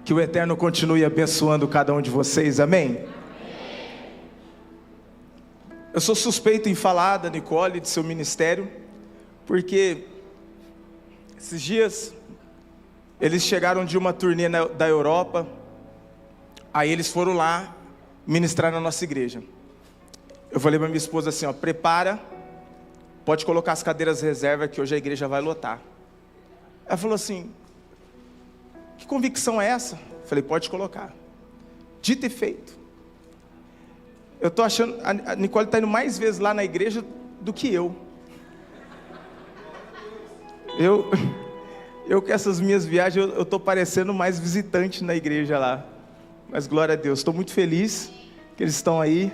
Que o Eterno continue abençoando cada um de vocês, amém? Eu sou suspeito em falar da Nicole, de seu ministério, porque esses dias eles chegaram de uma turnê da Europa, aí eles foram lá ministrar na nossa igreja. Eu falei para minha esposa assim, ó, prepara, pode colocar as cadeiras reserva que hoje a igreja vai lotar. Ela falou assim, que convicção é essa? Eu falei, pode colocar. Dito e feito. Eu estou achando, a Nicole está indo mais vezes lá na igreja do que eu. Eu com essas minhas viagens, eu estou parecendo mais visitante na igreja lá. Mas glória a Deus, estou muito feliz que eles estão aí.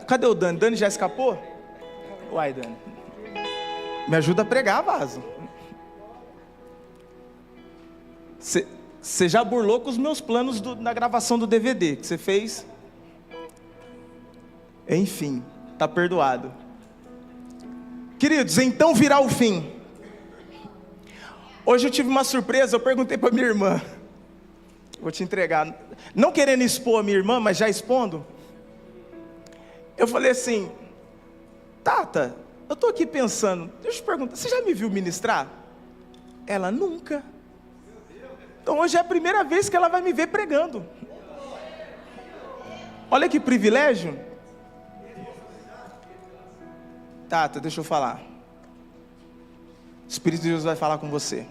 Cadê o Dani? Dani já escapou? Uai, Dani. Me ajuda a pregar, vaso. Você já burlou com os meus planos na gravação do DVD que você fez? Enfim, está perdoado. Queridos, então virá o fim. Hoje eu tive uma surpresa, eu perguntei para minha irmã. Vou te entregar. Não querendo expor a minha irmã, mas já expondo. Eu falei assim, Tata, eu estou aqui pensando, deixa eu te perguntar, você já me viu ministrar? Ela, nunca. Então hoje é a primeira vez que ela vai me ver pregando. Olha que privilégio. Tata, deixa eu falar. O Espírito de Deus vai falar com você.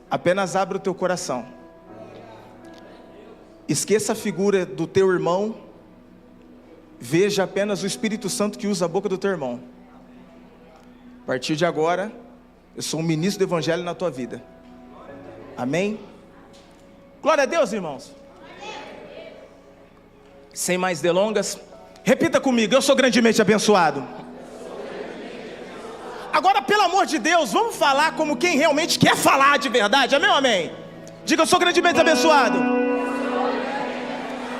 Apenas abre o teu coração. Esqueça a figura do teu irmão. Veja apenas o Espírito Santo que usa a boca do teu irmão. A partir de agora, eu sou um ministro do Evangelho na tua vida. Amém? Glória a Deus, irmãos. Sem mais delongas, repita comigo, eu sou grandemente abençoado. Agora, pelo amor de Deus, vamos falar como quem realmente quer falar de verdade, amém ou amém? Diga, eu sou grandemente abençoado.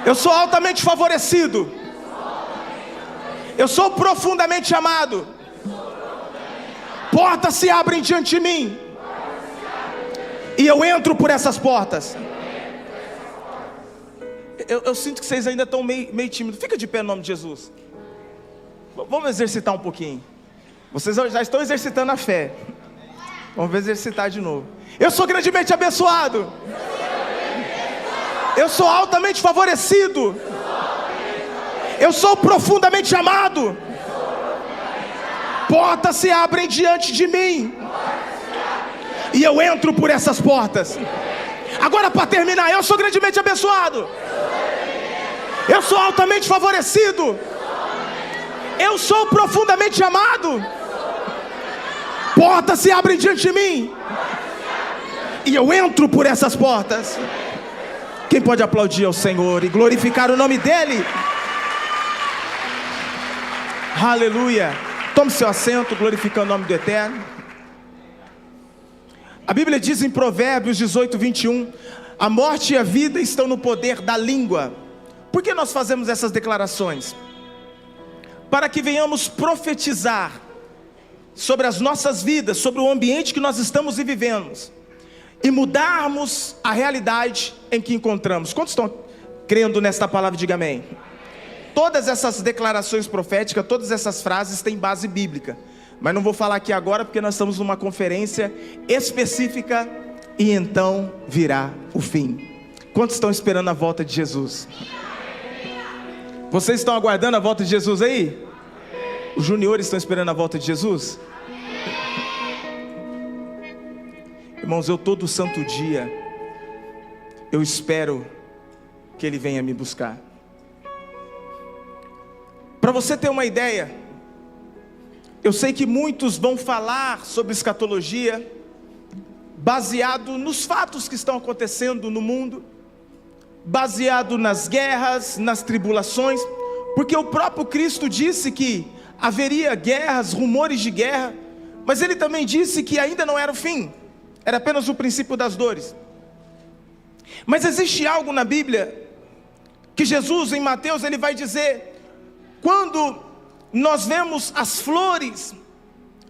Eu sou altamente favorecido. Eu sou profundamente amado. Portas se abrem diante de mim. E eu entro por essas portas. Eu sinto que vocês ainda estão meio tímidos. Fica de pé no nome de Jesus. Vamos exercitar um pouquinho. Vocês já estão exercitando a fé. Vamos exercitar de novo. Eu sou grandemente abençoado. Eu sou altamente favorecido. Eu sou profundamente amado. Portas se abrem diante de mim. E eu entro por essas portas. Agora, para terminar, eu sou grandemente abençoado. Eu sou altamente favorecido. Eu sou profundamente amado. Portas se abrem diante de mim. E eu entro por essas portas. Quem pode aplaudir ao Senhor e glorificar o nome dEle? Aleluia. Tome seu assento, glorificando o nome do Eterno. A Bíblia diz em Provérbios 18, 21, a morte e a vida estão no poder da língua. Por que nós fazemos essas declarações? Para que venhamos profetizar sobre as nossas vidas, sobre o ambiente que nós estamos e vivemos, e mudarmos a realidade em que encontramos. Quantos estão crendo nesta palavra? Diga amém. Todas essas declarações proféticas, todas essas frases têm base bíblica, mas não vou falar aqui agora porque nós estamos numa conferência específica. E então virá o fim. Quantos estão esperando a volta de Jesus? Vocês estão aguardando a volta de Jesus aí? Os juniores estão esperando a volta de Jesus? Irmãos, eu todo santo dia eu espero que Ele venha me buscar. Para você ter uma ideia, eu sei que muitos vão falar sobre escatologia baseado nos fatos que estão acontecendo no mundo, baseado nas guerras, nas tribulações, porque o próprio Cristo disse que haveria guerras, rumores de guerra, mas Ele também disse que ainda não era o fim, era apenas o princípio das dores. Mas existe algo na Bíblia que Jesus, em Mateus, Ele vai dizer: quando nós vemos as flores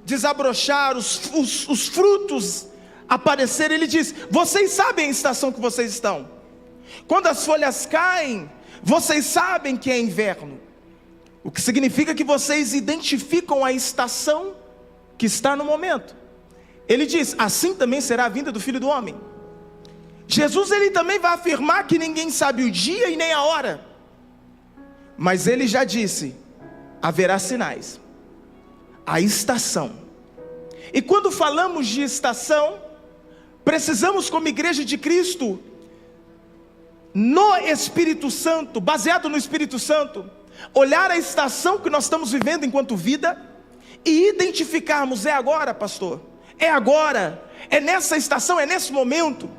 desabrochar, os frutos aparecer, ele diz: vocês sabem a estação que vocês estão. Quando as folhas caem, vocês sabem que é inverno. O que significa que vocês identificam a estação que está no momento. Ele diz: assim também será a vinda do Filho do Homem. Jesus, ele também vai afirmar que ninguém sabe o dia e nem a hora, mas ele já disse: haverá sinais, a estação. E quando falamos de estação, precisamos, como igreja de Cristo, no Espírito Santo, baseado no Espírito Santo, olhar a estação que nós estamos vivendo enquanto vida e identificarmos: é agora, pastor, é agora, é nessa estação, é nesse momento.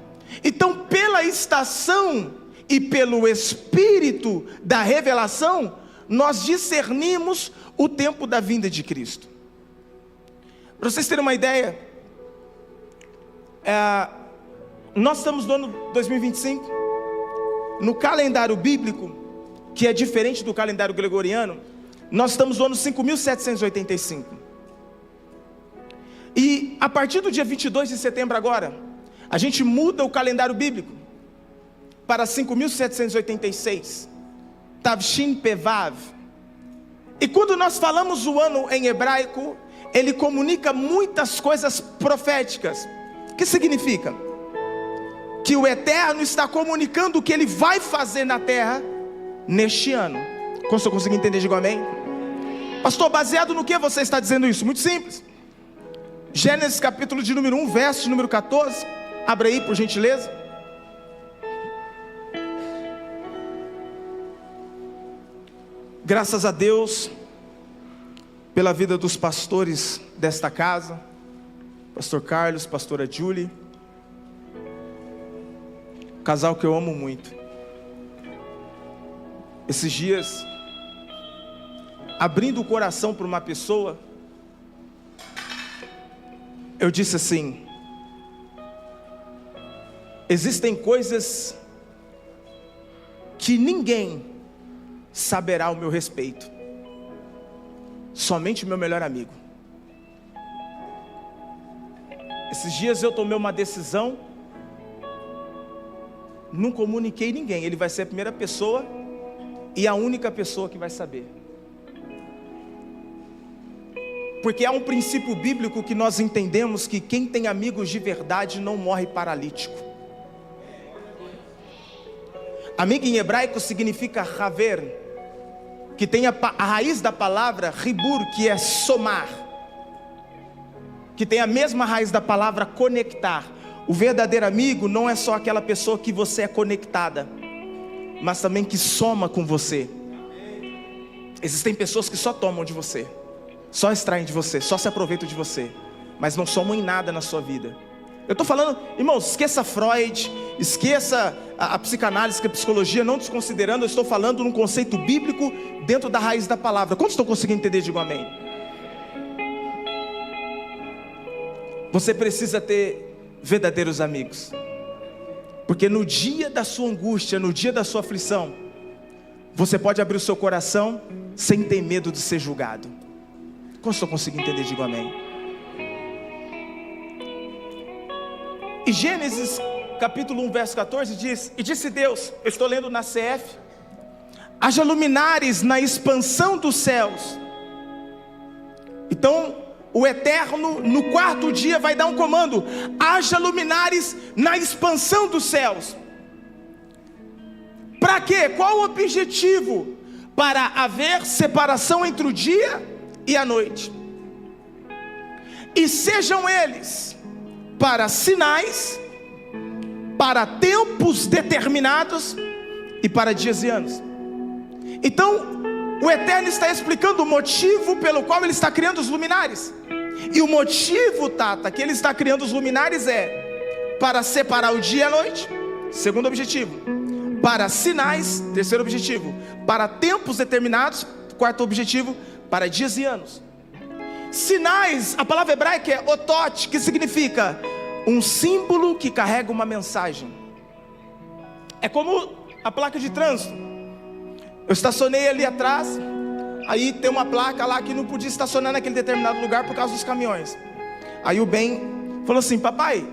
Então, pela estação e pelo Espírito da revelação, nós discernimos o tempo da vinda de Cristo. Para vocês terem uma ideia, nós estamos no ano 2025, no calendário bíblico, que é diferente do calendário gregoriano, nós estamos no ano 5.785. E a partir do dia 22 de setembro agora, a gente muda o calendário bíblico para 5.786, Tavshin Pevav. E quando nós falamos o ano em hebraico, ele comunica muitas coisas proféticas. O que significa? Que o Eterno está comunicando o que Ele vai fazer na terra neste ano. Como você consegue entender? Diga amém. Pastor, baseado no que você está dizendo isso? Muito simples. Gênesis capítulo de número 1, verso de número 14. Abre aí, por gentileza. Graças a Deus pela vida dos pastores desta casa, pastor Carlos, pastora Julie, casal que eu amo muito. Esses dias, abrindo o coração para uma pessoa, eu disse assim: existem coisas que ninguém saberá o meu respeito, somente o meu melhor amigo. Esses dias eu tomei uma decisão, não comuniquei ninguém. Ele vai ser a primeira pessoa e a única pessoa que vai saber, porque há um princípio bíblico que nós entendemos, que quem tem amigos de verdade não morre paralítico. Amigo em hebraico significa haver, que tem a raiz da palavra ribur, que é somar, que tem a mesma raiz da palavra conectar. O verdadeiro amigo não é só aquela pessoa que você é conectada, mas também que soma com você. Existem pessoas que só tomam de você, só extraem de você, só se aproveitam de você, mas não somam em nada na sua vida. Eu estou falando, irmãos, esqueça Freud, esqueça a psicanálise, a psicologia, não desconsiderando. Eu estou falando num conceito bíblico dentro da raiz da palavra. Quantos estão conseguindo entender? Digo amém. Você precisa ter verdadeiros amigos, porque no dia da sua angústia, no dia da sua aflição, você pode abrir o seu coração sem ter medo de ser julgado. Quantos estão conseguindo entender? Digo amém. E Gênesis capítulo 1, verso 14 diz: e disse Deus, eu estou lendo na CF: haja luminares na expansão dos céus. Então o Eterno no quarto dia vai dar um comando: haja luminares na expansão dos céus. Para quê? Qual o objetivo? Para haver separação entre o dia e a noite. E sejam eles para sinais, para tempos determinados e para dias e anos. Então o Eterno está explicando o motivo pelo qual Ele está criando os luminares. E o motivo, Tata, que Ele está criando os luminares é para separar o dia e a noite, segundo objetivo; para sinais, terceiro objetivo; para tempos determinados, quarto objetivo; para dias e anos. Sinais, a palavra hebraica é otot, que significa um símbolo que carrega uma mensagem. É como a placa de trânsito. Eu estacionei ali atrás, aí tem uma placa lá que não podia estacionar naquele determinado lugar por causa dos caminhões. Aí o Ben falou assim: papai,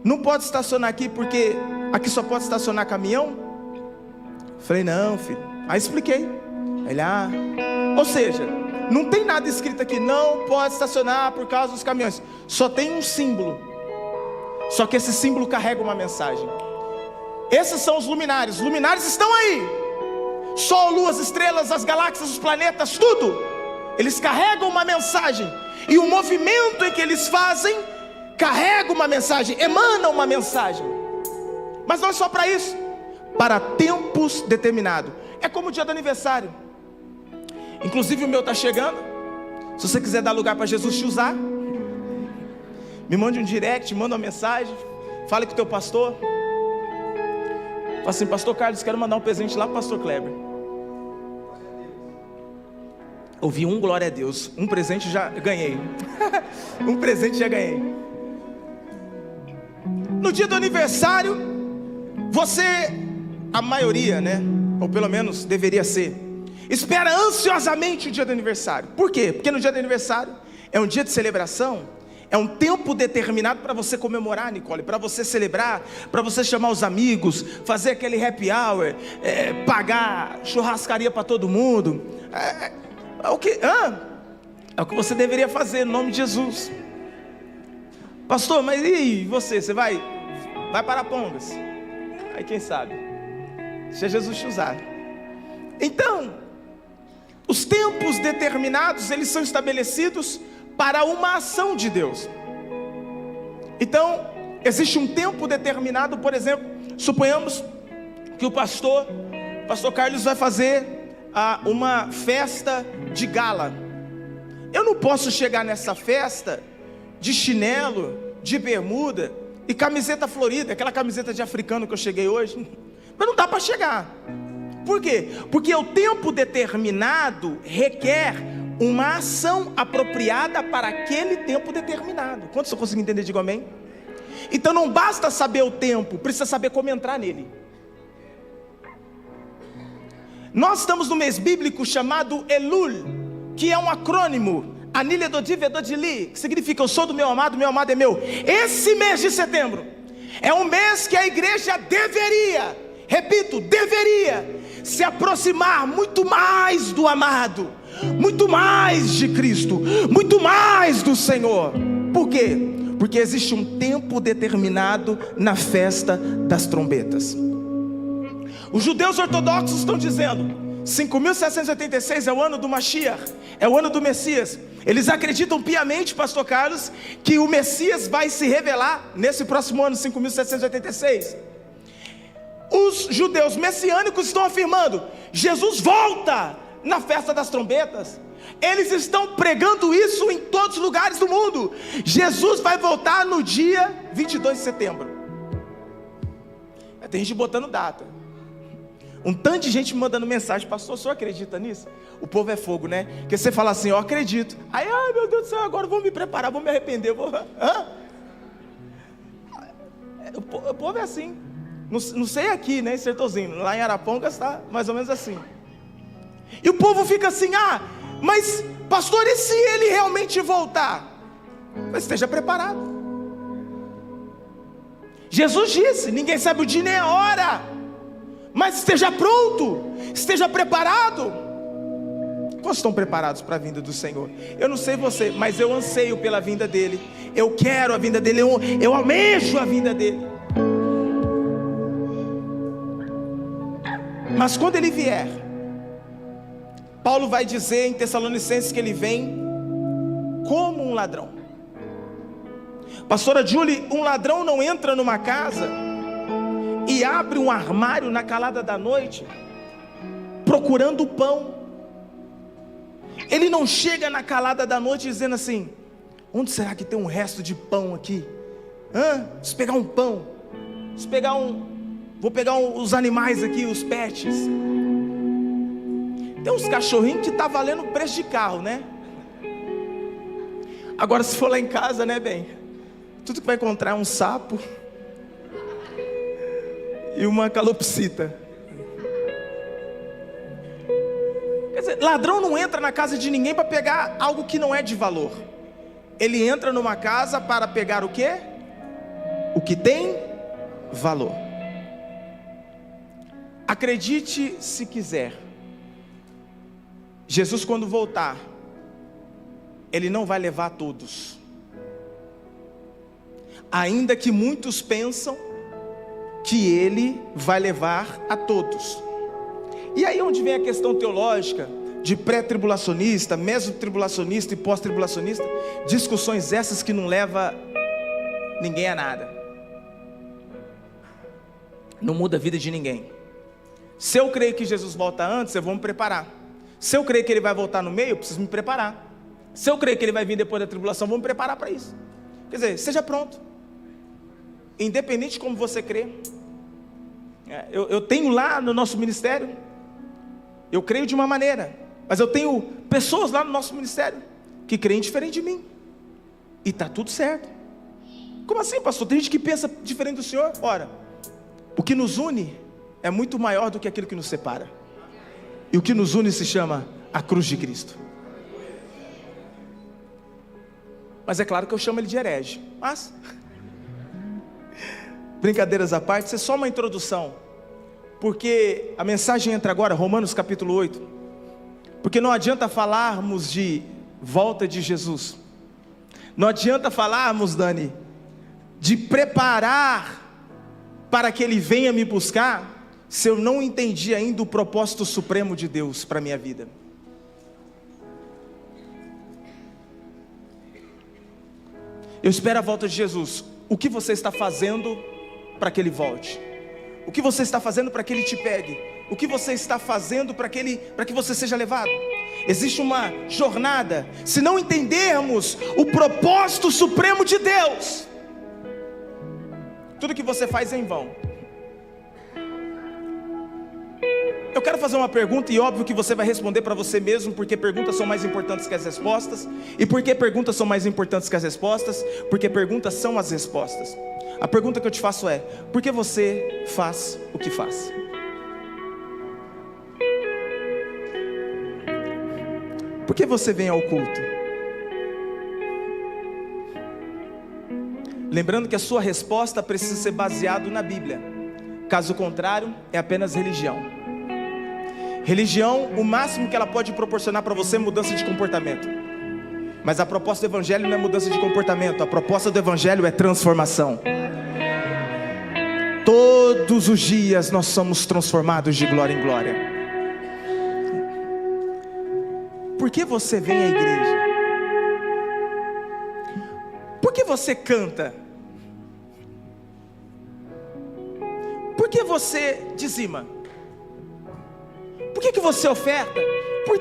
não pode estacionar aqui porque aqui só pode estacionar caminhão? Falei, não, filho. Aí expliquei. Ele, ou seja, não tem nada escrito aqui, não pode estacionar por causa dos caminhões. Só tem um símbolo. Só que esse símbolo carrega uma mensagem. Esses são os luminares. Os luminares estão aí. Sol, lua, as estrelas, as galáxias, os planetas, tudo. Eles carregam uma mensagem. E o movimento em que eles fazem carrega uma mensagem, emana uma mensagem. Mas não é só para isso. Para tempos determinados. É como o dia do aniversário. Inclusive o meu está chegando. Se você quiser dar lugar para Jesus te usar, me mande um direct, manda uma mensagem. Fale com o teu pastor. Fala assim, pastor Carlos, quero mandar um presente lá para o pastor Kleber. Ouvi um, glória a Deus. Um presente já ganhei. Um presente já ganhei. No dia do aniversário, você, a maioria, né? Ou pelo menos deveria ser, espera ansiosamente o dia do aniversário. Por quê? Porque no dia do aniversário é um dia de celebração. É um tempo determinado para você comemorar, Nicole, para você celebrar, para você chamar os amigos, fazer aquele happy hour, pagar churrascaria para todo mundo. É o que você deveria fazer no nome de Jesus. Pastor, mas e você? Você vai para Pongas? Aí quem sabe? Se Jesus te usar. Então, os tempos determinados, eles são estabelecidos para uma ação de Deus. Então, existe um tempo determinado, por exemplo, suponhamos que o pastor Carlos vai fazer uma festa de gala. Eu não posso chegar nessa festa de chinelo, de bermuda e camiseta florida, aquela camiseta de africano que eu cheguei hoje. Mas não dá para chegar. Por quê? Porque o tempo determinado requer uma ação apropriada para aquele tempo determinado. Quantos eu consigo entender? Digo amém. Então não basta saber o tempo, precisa saber como entrar nele. Nós estamos no mês bíblico chamado Elul, que é um acrônimo, Anile Dodiv Edodili, que significa eu sou do meu amado é meu. Esse mês de setembro é um mês que a igreja deveria, repito, deveria se aproximar muito mais do amado, muito mais de Cristo, muito mais do Senhor. Por quê? Porque existe um tempo determinado na festa das trombetas. Os judeus ortodoxos estão dizendo 5.786 é o ano do Mashiach, é o ano do Messias. Eles acreditam piamente, pastor Carlos, que o Messias vai se revelar nesse próximo ano, 5.786. Os judeus messiânicos estão afirmando, Jesus volta na festa das trombetas. Eles estão pregando isso em todos os lugares do mundo. Jesus vai voltar no dia 22 de setembro. Tem gente botando data. Um tanto de gente me mandando mensagem, pastor, o senhor acredita nisso? O povo é fogo, né? Porque você fala assim, eu acredito. Aí, ai meu Deus do céu, agora eu vou me preparar, vou me arrepender. O povo é assim. Não sei aqui, né, em Sertozinho. Lá em Arapongas está mais ou menos assim. E o povo fica assim, mas pastor, e se ele realmente voltar? Mas esteja preparado. Jesus disse, ninguém sabe o dia nem a hora, mas esteja pronto, esteja preparado. Quantos estão preparados para a vinda do Senhor? Eu não sei você, mas eu anseio pela vinda dele. Eu quero a vinda dele, eu almejo a vinda dele. Mas quando ele vier, Paulo vai dizer em Tessalonicenses que ele vem como um ladrão. Pastora Julie, um ladrão não entra numa casa e abre um armário na calada da noite procurando pão. Ele não chega na calada da noite dizendo assim, onde será que tem um resto de pão aqui? Preciso pegar um pão, vou pegar os animais aqui, os pets. Tem uns cachorrinhos que tá valendo o preço de carro, né? Agora se for lá em casa, né, bem, tudo que vai encontrar é um sapo e uma calopsita. Quer dizer, ladrão não entra na casa de ninguém para pegar algo que não é de valor. Ele entra numa casa para pegar o quê? o que tem valor. Acredite se quiser, Jesus, quando voltar, Ele não vai levar todos. Ainda que muitos pensam que Ele vai levar a todos. E aí onde vem a questão teológica de pré-tribulacionista, mesotribulacionista e pós-tribulacionista, discussões essas que não levam ninguém a nada, não muda a vida de ninguém. Se eu creio que Jesus volta antes, eu vou me preparar. Se eu creio que Ele vai voltar no meio, eu preciso me preparar. Se eu creio que Ele vai vir depois da tribulação, eu vou me preparar para isso. Quer dizer, seja pronto, independente de como você crê. Eu tenho lá no nosso ministério, eu creio de uma maneira, mas eu tenho pessoas lá no nosso ministério que creem diferente de mim, e está tudo certo. Como assim, pastor? Tem gente que pensa diferente do senhor? Ora, o que nos une é muito maior do que aquilo que nos separa, e o que nos une se chama a cruz de Cristo. Mas é claro que eu chamo ele de herege, mas brincadeiras à parte, isso é só uma introdução, porque a mensagem entra agora, Romanos capítulo 8, porque não adianta falarmos de volta de Jesus, não adianta falarmos, Dani, de preparar para que Ele venha me buscar, se eu não entendi ainda o propósito supremo de Deus para a minha vida. Eu espero a volta de Jesus. O que você está fazendo para que Ele volte? O que você está fazendo para que Ele te pegue? O que você está fazendo para que você seja levado? Existe uma jornada. Se não entendermos o propósito supremo de Deus, tudo que você faz é em vão. Eu quero fazer uma pergunta, e óbvio que você vai responder para você mesmo, porque perguntas são mais importantes que as respostas. E por que perguntas são mais importantes que as respostas? Porque perguntas são as respostas. A pergunta que eu te faço é: por que você faz o que faz? Por que você vem ao culto? Lembrando que a sua resposta precisa ser baseada na Bíblia. Caso contrário, é apenas religião. Religião, o máximo que ela pode proporcionar para você é mudança de comportamento. Mas a proposta do Evangelho não é mudança de comportamento. A proposta do Evangelho é transformação. Todos os dias nós somos transformados de glória em glória. Por que você vem à igreja? Por que você canta? Por que você dizima? Por que você oferta? Por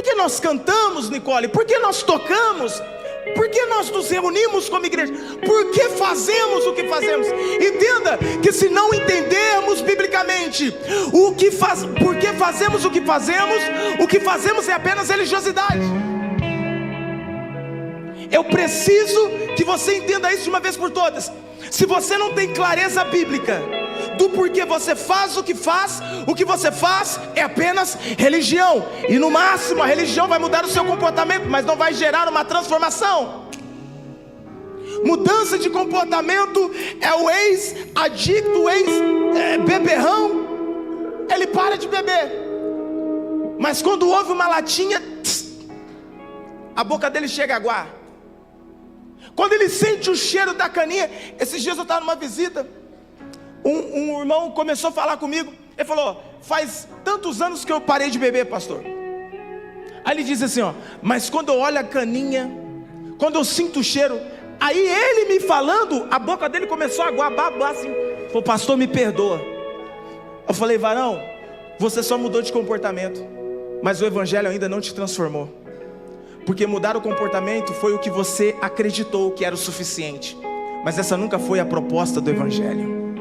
que nós cantamos, Nicole? Por que nós tocamos? Por que nós nos reunimos como igreja? Por que fazemos o que fazemos? Entenda que se não entendermos biblicamente por que fazemos o que fazemos é apenas religiosidade. Eu preciso que você entenda isso de uma vez por todas. Se você não tem clareza bíblica do porquê você faz o que você faz é apenas religião. E no máximo a religião vai mudar o seu comportamento, mas não vai gerar uma transformação. Mudança de comportamento é o ex-adicto, o ex-beberrão. Ele para de beber, mas quando ouve uma latinha, a boca dele chega a aguar. Quando ele sente o cheiro da caninha. Esses dias eu estava numa visita, um irmão começou a falar comigo. Ele falou: faz tantos anos que eu parei de beber, pastor. Aí ele diz assim, mas quando eu olho a caninha, quando eu sinto o cheiro. Aí ele me falando, a boca dele começou a aguar, babar assim. Falou: pastor, me perdoa. Eu falei: varão, você só mudou de comportamento, mas o Evangelho ainda não te transformou. Porque mudar o comportamento foi o que você acreditou que era o suficiente, mas essa nunca foi a proposta do Evangelho.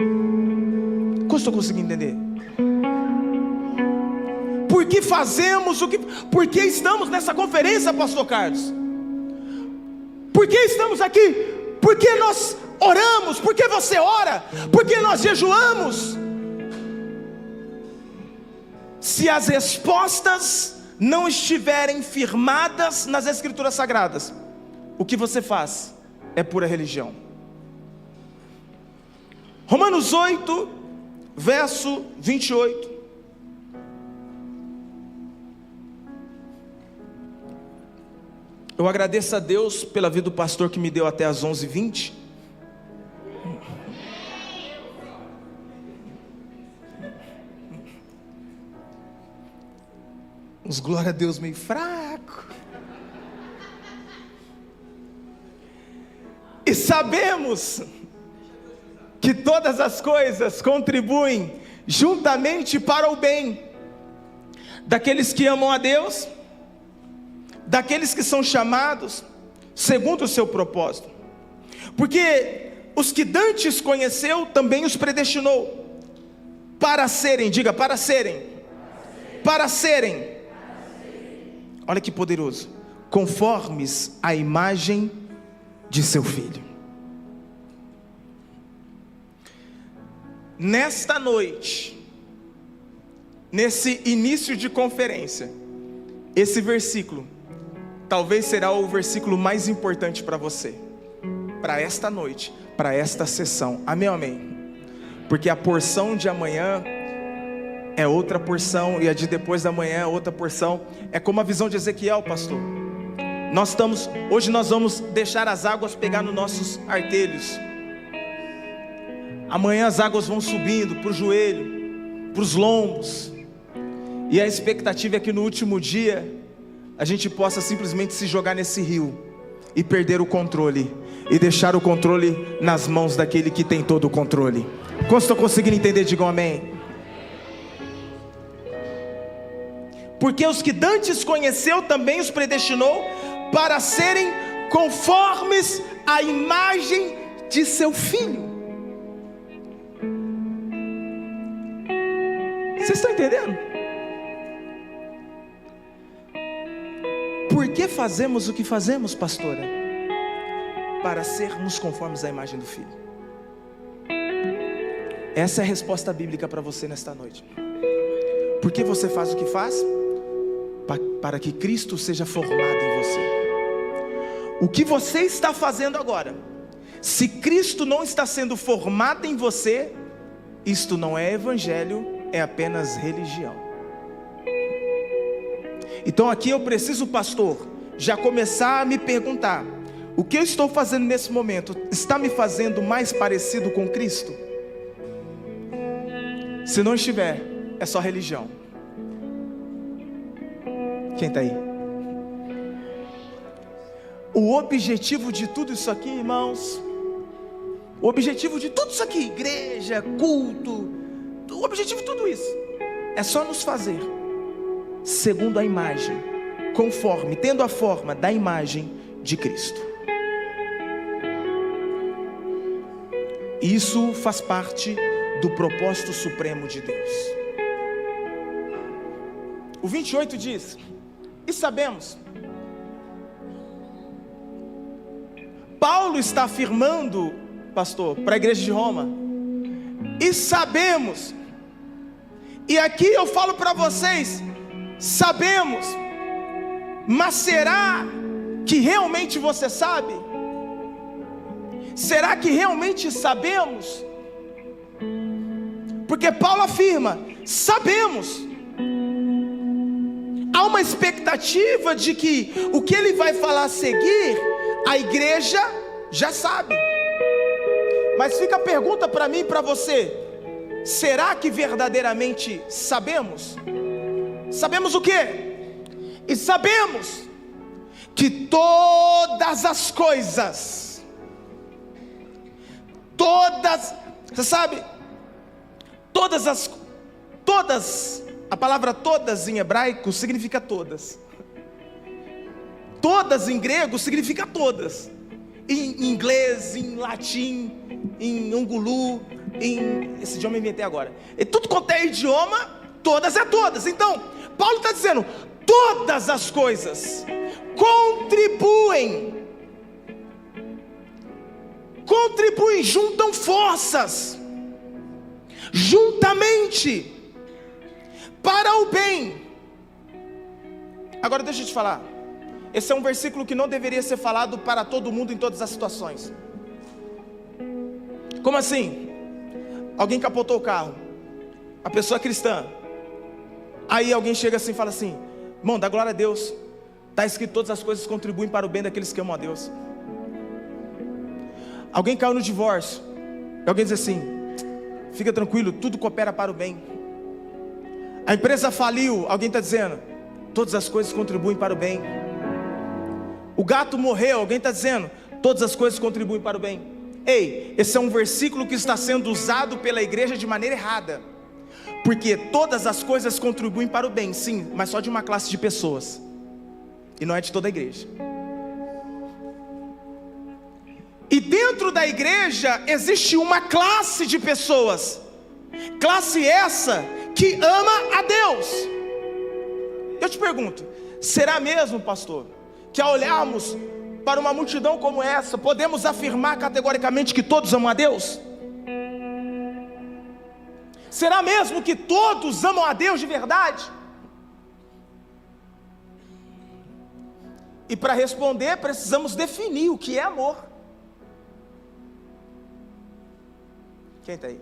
Como estou conseguindo entender? Por que fazemos o que... Por que estamos nessa conferência, pastor Carlos? Por que estamos aqui? Por que nós oramos? Por que você ora? Por que nós jejuamos? Se as respostas não estiverem firmadas nas Escrituras Sagradas, o que você faz é pura religião. Romanos 8, verso 28. Eu agradeço a Deus pela vida do pastor que me deu até as 11h20. Uns glória a Deus meio fraco. E sabemos que todas as coisas contribuem juntamente para o bem daqueles que amam a Deus, daqueles que são chamados segundo o seu propósito. Porque os que dantes conheceu, também os predestinou para serem, diga, para serem, olha que poderoso, conformes à imagem de seu Filho. Nesta noite, nesse início de conferência, esse versículo talvez será o versículo mais importante para você, para esta noite, para esta sessão. Amém, amém? Porque a porção de amanhã é outra porção, e a de depois da manhã é outra porção. É como a visão de Ezequiel, pastor. Hoje nós vamos deixar as águas pegar nos nossos artelhos. Amanhã as águas vão subindo para o joelho, para os lombos. E a expectativa é que no último dia a gente possa simplesmente se jogar nesse rio e perder o controle, e deixar o controle nas mãos daquele que tem todo o controle. Quantos estão conseguindo entender? Digam amém. Porque os que dantes conheceu, também os predestinou para serem conformes à imagem de seu Filho. Vocês estão entendendo? Por que fazemos o que fazemos, pastora? Para sermos conformes à imagem do Filho. Essa é a resposta bíblica para você nesta noite. Por que você faz o que faz? Para que Cristo seja formado em você. O que você está fazendo agora, se Cristo não está sendo formado em você, isto não é evangelho, é apenas religião. Então aqui eu preciso, pastor, já começar a me perguntar: o que eu estou fazendo nesse momento está me fazendo mais parecido com Cristo? Se não estiver, é só religião. Quem está aí? O objetivo de tudo isso aqui, irmãos, o objetivo de tudo isso aqui, igreja, culto, o objetivo de tudo isso é só nos fazer segundo a imagem, conforme, tendo a forma da imagem de Cristo. Isso faz parte do propósito supremo de Deus. O 28 diz: e sabemos. Paulo está afirmando, pastor, para a igreja de Roma: e sabemos. E aqui eu falo para vocês: sabemos. Mas será que realmente você sabe? Será que realmente sabemos? Porque Paulo afirma: sabemos. Há uma expectativa de que o que ele vai falar a seguir, a igreja já sabe. Mas fica a pergunta para mim e para você: será que verdadeiramente sabemos? Sabemos o quê? E sabemos que todas as coisas, você sabe, todas, a palavra todas em hebraico significa todas. Todas em grego significa todas. Em inglês, em latim, em ungulu, esse idioma eu inventei agora. E tudo quanto é idioma, todas é todas. Então, Paulo está dizendo: todas as coisas contribuem, juntam forças, juntamente, para o bem. Agora deixa eu te falar, esse é um versículo que não deveria ser falado para todo mundo em todas as situações. Como assim? alguém capotou o carro, a pessoa é cristã, aí alguém chega assim e fala assim: irmão, dá glória a Deus, está escrito todas as coisas contribuem para o bem daqueles que amam a Deus. Alguém caiu no divórcio, e alguém diz assim: fica tranquilo, tudo coopera para o bem. A empresa faliu, alguém está dizendo: todas as coisas contribuem para o bem. O gato morreu, alguém está dizendo: todas as coisas contribuem para o bem. Ei, esse é um versículo que está sendo usado pela igreja de maneira errada, porque todas as coisas contribuem para o bem, sim, mas só de uma classe de pessoas, e não é de toda a igreja. E dentro da igreja existe uma classe de pessoas, classe essa que ama a Deus. Eu te pergunto, será mesmo, pastor, que ao olharmos para uma multidão como essa, podemos afirmar categoricamente que todos amam a Deus? Será mesmo que todos amam a Deus de verdade? E para responder, precisamos definir o que é amor. Quem está aí?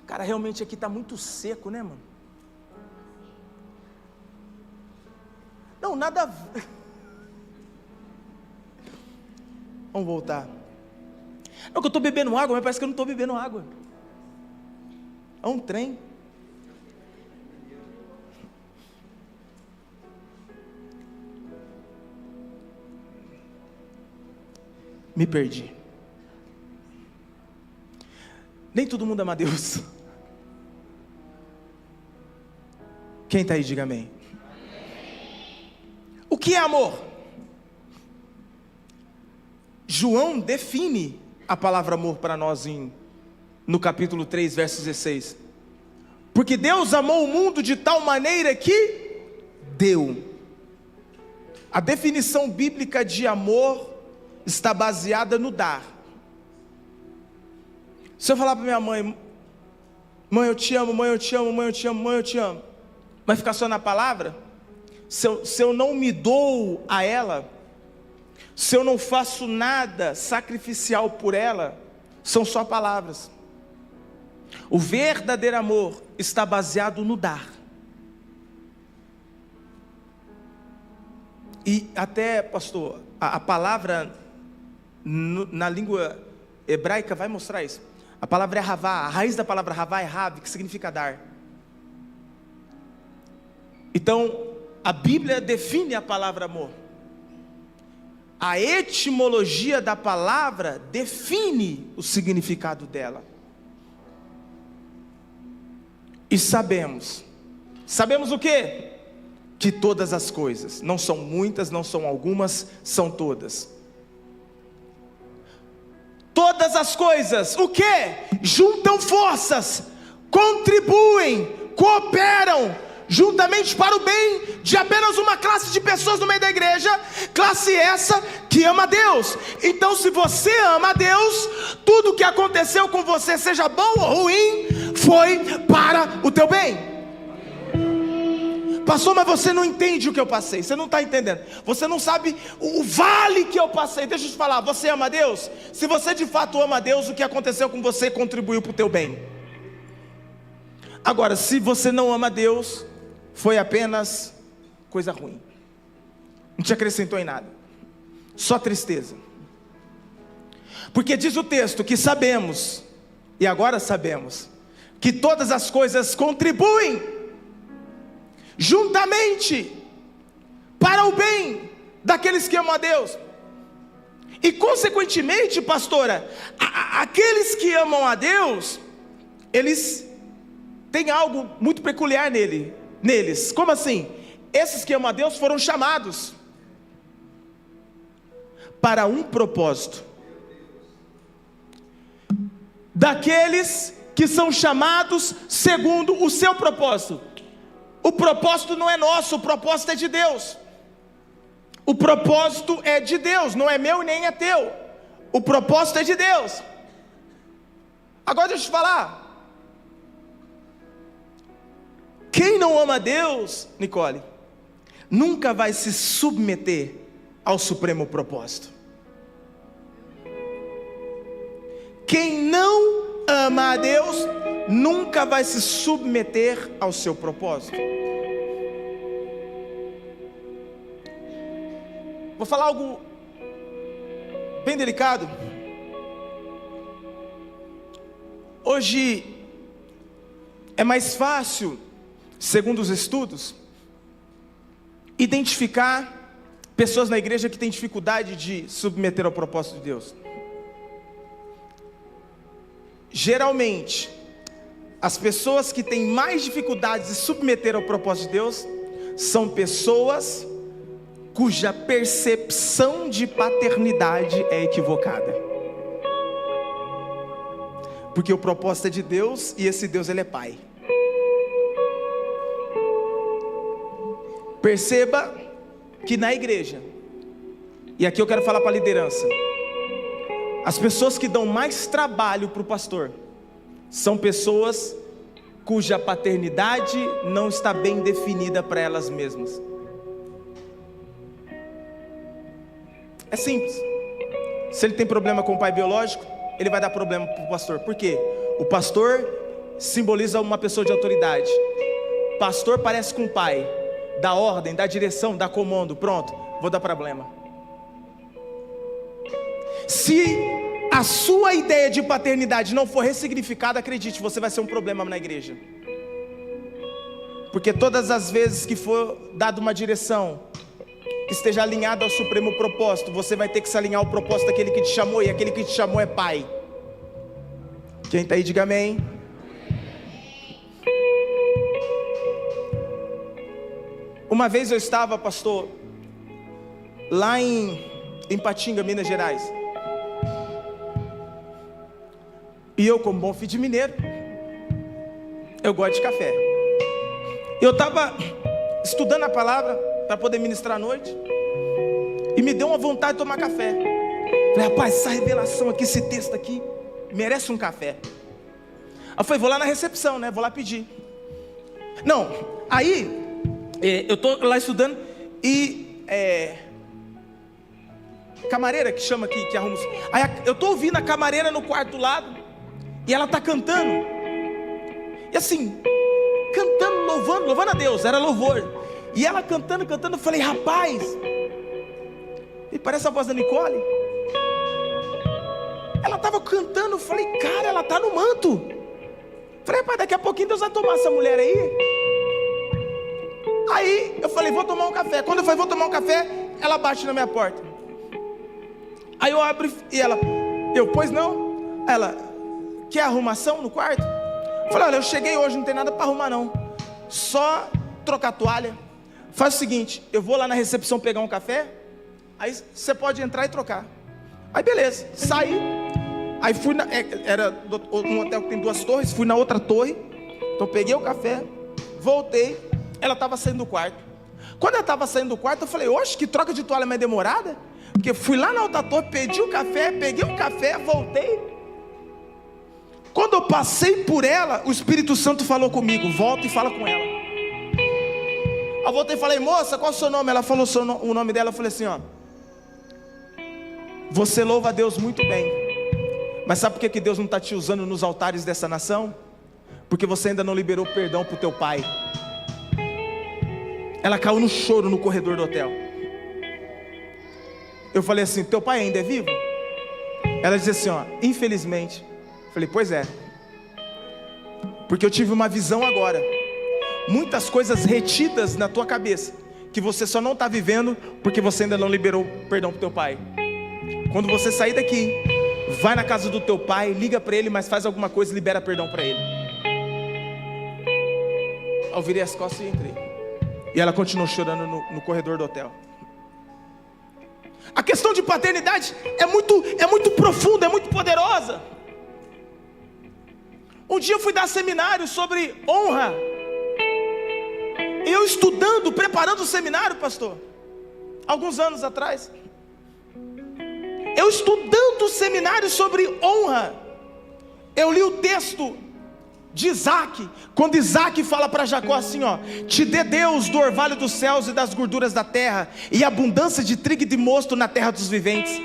Cara, realmente aqui está muito seco, né, mano? Não, nada a ver. Vamos voltar. Não, que eu estou bebendo água, mas parece que eu não estou bebendo água. É um trem. Me perdi. Nem todo mundo ama a Deus. Quem está aí, diga amém. O que é amor? João define a palavra amor para nós no capítulo 3, verso 16. Porque Deus amou o mundo de tal maneira que deu. A definição bíblica de amor está baseada no dar. Se eu falar para minha mãe: mãe eu te amo, mãe eu te amo, mãe eu te amo, mãe eu te amo, vai ficar só na palavra? Se eu não me dou a ela, se eu não faço nada sacrificial por ela, são só palavras. O verdadeiro amor está baseado no dar. E até, pastor, a palavra na língua hebraica vai mostrar isso. A palavra é havá, a raiz da palavra havá é hav, que significa dar. Então, a Bíblia define a palavra amor. A etimologia da palavra define o significado dela. E sabemos o quê? Que todas as coisas, não são muitas, não são algumas, são todas. Todas as coisas, o quê? Juntam forças, contribuem, cooperam juntamente para o bem de apenas uma classe de pessoas no meio da igreja, classe essa que ama a Deus. Então, se você ama a Deus, tudo o que aconteceu com você, seja bom ou ruim, foi para o teu bem. Pastor, mas você não entende o que eu passei, você não está entendendo, você não sabe o vale que eu passei. Deixa eu te falar, você ama a Deus? Se você de fato ama a Deus, o que aconteceu com você contribuiu para o teu bem. Agora, se você não ama a Deus, foi apenas coisa ruim, não te acrescentou em nada, só tristeza. Porque diz o texto que sabemos, e agora sabemos, que todas as coisas contribuem juntamente para o bem daqueles que amam a Deus. E consequentemente, pastora, aqueles que amam a Deus, eles têm algo muito peculiar neles. Como assim? Esses que amam a Deus foram chamados para um propósito. Daqueles que são chamados segundo o seu propósito. O propósito não é nosso, o propósito é de Deus. O propósito é de Deus, não é meu nem é teu. O propósito é de Deus. Agora deixa eu te falar. Quem não ama a Deus, Nicole, nunca vai se submeter ao supremo propósito. Quem não ama a Deus nunca vai se submeter ao seu propósito. Vou falar algo bem delicado. Hoje é mais fácil, segundo os estudos, identificar pessoas na igreja que têm dificuldade de submeter ao propósito de Deus. Geralmente, as pessoas que têm mais dificuldades de submeter ao propósito de Deus são pessoas cuja percepção de paternidade é equivocada. Porque o propósito é de Deus e esse Deus, ele é pai. Perceba que na igreja, e aqui eu quero falar para a liderança, as pessoas que dão mais trabalho para o pastor são pessoas cuja paternidade não está bem definida para elas mesmas. É simples. Se ele tem problema com o pai biológico, ele vai dar problema para o pastor. Por quê? O pastor simboliza uma pessoa de autoridade. Pastor parece com o pai, dá ordem, dá direção, dá comando. Pronto, vou dar problema. Se a sua ideia de paternidade não for ressignificada, acredite, você vai ser um problema na igreja. Porque todas as vezes que for dada uma direção que esteja alinhada ao supremo propósito, você vai ter que se alinhar ao propósito daquele que te chamou, e aquele que te chamou é pai. Quem está aí, diga amém. Uma vez eu estava, pastor, lá em Patinga, Minas Gerais. E eu, como bom filho de mineiro, eu gosto de café. Eu estava estudando a palavra para poder ministrar à noite, e me deu uma vontade de tomar café. Falei, rapaz, essa revelação aqui, esse texto aqui, merece um café. Eu falei, vou lá na recepção, né? Vou lá pedir. Não, aí eu estou lá estudando e camareira que chama aqui, que arruma. Aí eu estou ouvindo a camareira no quarto do lado, e ela está cantando. E assim, cantando, louvando a Deus, era louvor. E ela cantando, eu falei, rapaz, e parece a voz da Nicole. Ela estava cantando, eu falei, cara, ela está no manto. Falei, rapaz, daqui a pouquinho Deus vai tomar essa mulher aí. Aí eu falei, vou tomar um café. Quando eu falei, vou tomar um café, ela bate na minha porta. Aí eu abro e ela, pois não? Ela, quer arrumação no quarto? Eu falei, olha, eu cheguei hoje, não tem nada para arrumar não, só trocar a toalha. Faz o seguinte, eu vou lá na recepção pegar um café, aí você pode entrar e trocar. Aí beleza, saí. Aí fui era um hotel que tem 2 torres, fui na outra torre. Então peguei o café, voltei. Ela estava saindo do quarto. Quando ela estava saindo do quarto, eu falei, oxe, que troca de toalha mais demorada. Porque fui lá na outra torre, pedi o café, peguei o café, voltei. Quando eu passei por ela, o Espírito Santo falou comigo, volta e fala com ela. Eu voltei e falei, moça, qual é o seu nome? Ela falou o nome dela. Eu falei assim, ó, você louva a Deus muito bem, mas sabe por que Deus não está te usando nos altares dessa nação? Porque você ainda não liberou perdão para o teu pai. Ela caiu no choro no corredor do hotel. Eu falei assim, teu pai ainda é vivo? Ela disse assim, ó, infelizmente. Eu falei, pois é, porque eu tive uma visão agora. Muitas coisas retidas na tua cabeça, que você só não está vivendo, porque você ainda não liberou perdão para o teu pai. Quando você sair daqui, vai na casa do teu pai, liga para ele, mas faz alguma coisa e libera perdão para ele. Eu virei as costas e entrei. E ela continuou chorando no corredor do hotel. A questão de paternidade é muito profunda, é muito poderosa. Um dia eu fui dar seminário sobre honra. Eu estudando, preparando o seminário, pastor, alguns anos atrás. Eu estudando o seminário sobre honra, eu li o texto de Isaac, quando Isaac fala para Jacó assim, ó, te dê Deus do orvalho dos céus e das gorduras da terra, e abundância de trigo e de mosto na terra dos viventes.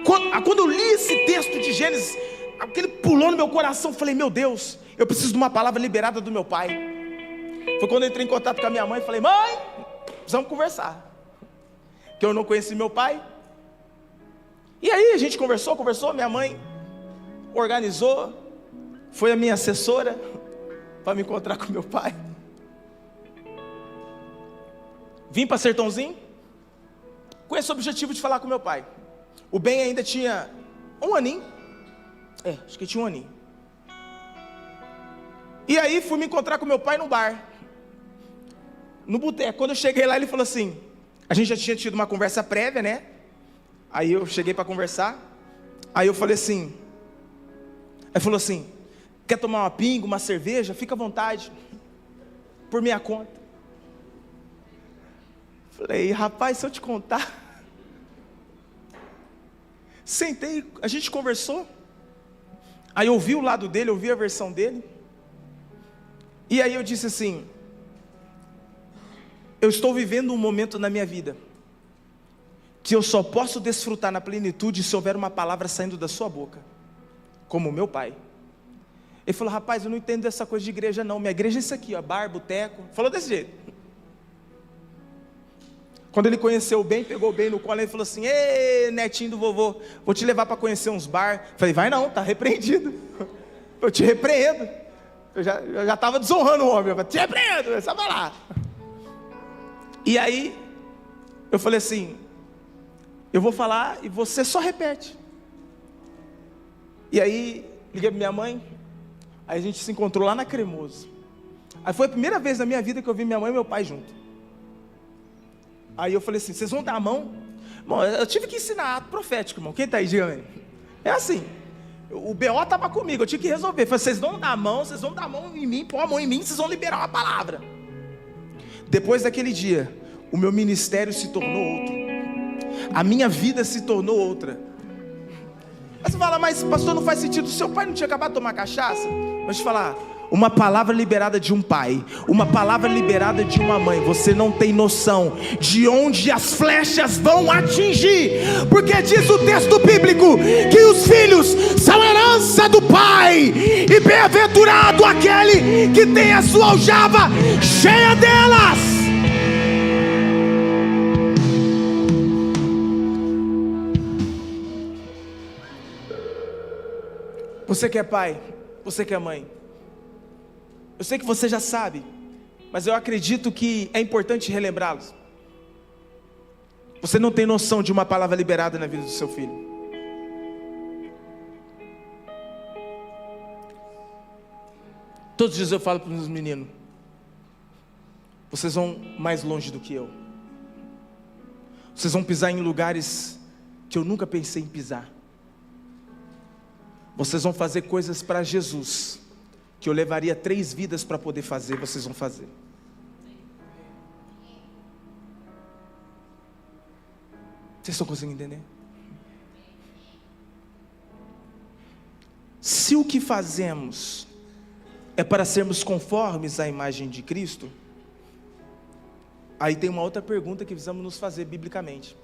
Quando eu li esse texto de Gênesis, aquele pulou no meu coração. Falei, meu Deus, eu preciso de uma palavra liberada do meu pai. Foi quando eu entrei em contato com a minha mãe. Falei, mãe, precisamos conversar, que eu não conheci meu pai. E aí a gente conversou. Minha mãe organizou, foi a minha assessora para me encontrar com meu pai. Vim para Sertãozinho com esse objetivo de falar com meu pai. O Ben ainda tinha um aninho. Acho que tinha um aninho. E aí fui me encontrar com meu pai no bar, no boteco. Quando eu cheguei lá, ele falou assim, a gente já tinha tido uma conversa prévia, né? Aí eu cheguei para conversar. Aí eu falei assim, ele falou assim, quer tomar uma pinga, uma cerveja? Fica à vontade, por minha conta. Falei, rapaz, se eu te contar. Sentei, a gente conversou. Aí eu ouvi o lado dele, ouvi a versão dele. E aí eu disse assim, eu estou vivendo um momento na minha vida que eu só posso desfrutar na plenitude se houver uma palavra saindo da sua boca, como o meu pai. Ele falou, rapaz, eu não entendo dessa coisa de igreja não, minha igreja é isso aqui, ó, bar, boteco. Falou desse jeito. Quando ele conheceu o Ben, pegou o Ben no colo e falou assim, ei, netinho do vovô, vou te levar para conhecer uns bar. Falei, vai não, tá repreendido. Eu te repreendo. Eu já estava desonrando o homem. Eu falei, te repreendo, você vai lá. E aí, eu falei assim, eu vou falar e você só repete. E aí, liguei para minha mãe, aí a gente se encontrou lá na Cremoso. Aí foi a primeira vez na minha vida que eu vi minha mãe e meu pai junto. Aí eu falei assim, vocês vão dar a mão? Bom, eu tive que ensinar ato profético, irmão. Quem está aí, diga aí. É assim, o B.O. estava comigo, eu tive que resolver. Eu falei, vocês vão dar a mão, vocês vão dar a mão em mim, pôr a mão em mim, vocês vão liberar uma palavra. Depois daquele dia, o meu ministério se tornou outro. A minha vida se tornou outra. Aí você fala, mas pastor, não faz sentido, o seu pai não tinha acabado de tomar cachaça? Mas te falar, uma palavra liberada de um pai, uma palavra liberada de uma mãe, você não tem noção de onde as flechas vão atingir, porque diz o texto bíblico que os filhos são herança do pai, e bem-aventurado aquele que tem a sua aljava cheia delas. Você que é pai, você que é mãe, eu sei que você já sabe, mas eu acredito que é importante relembrá-los. Você não tem noção de uma palavra liberada na vida do seu filho. Todos os dias eu falo para os meus meninos, vocês vão mais longe do que eu. Vocês vão pisar em lugares que eu nunca pensei em pisar. Vocês vão fazer coisas para Jesus que eu levaria 3 vidas para poder fazer, vocês vão fazer. Vocês estão conseguindo entender? Se o que fazemos é para sermos conformes à imagem de Cristo, aí tem uma outra pergunta que precisamos nos fazer biblicamente.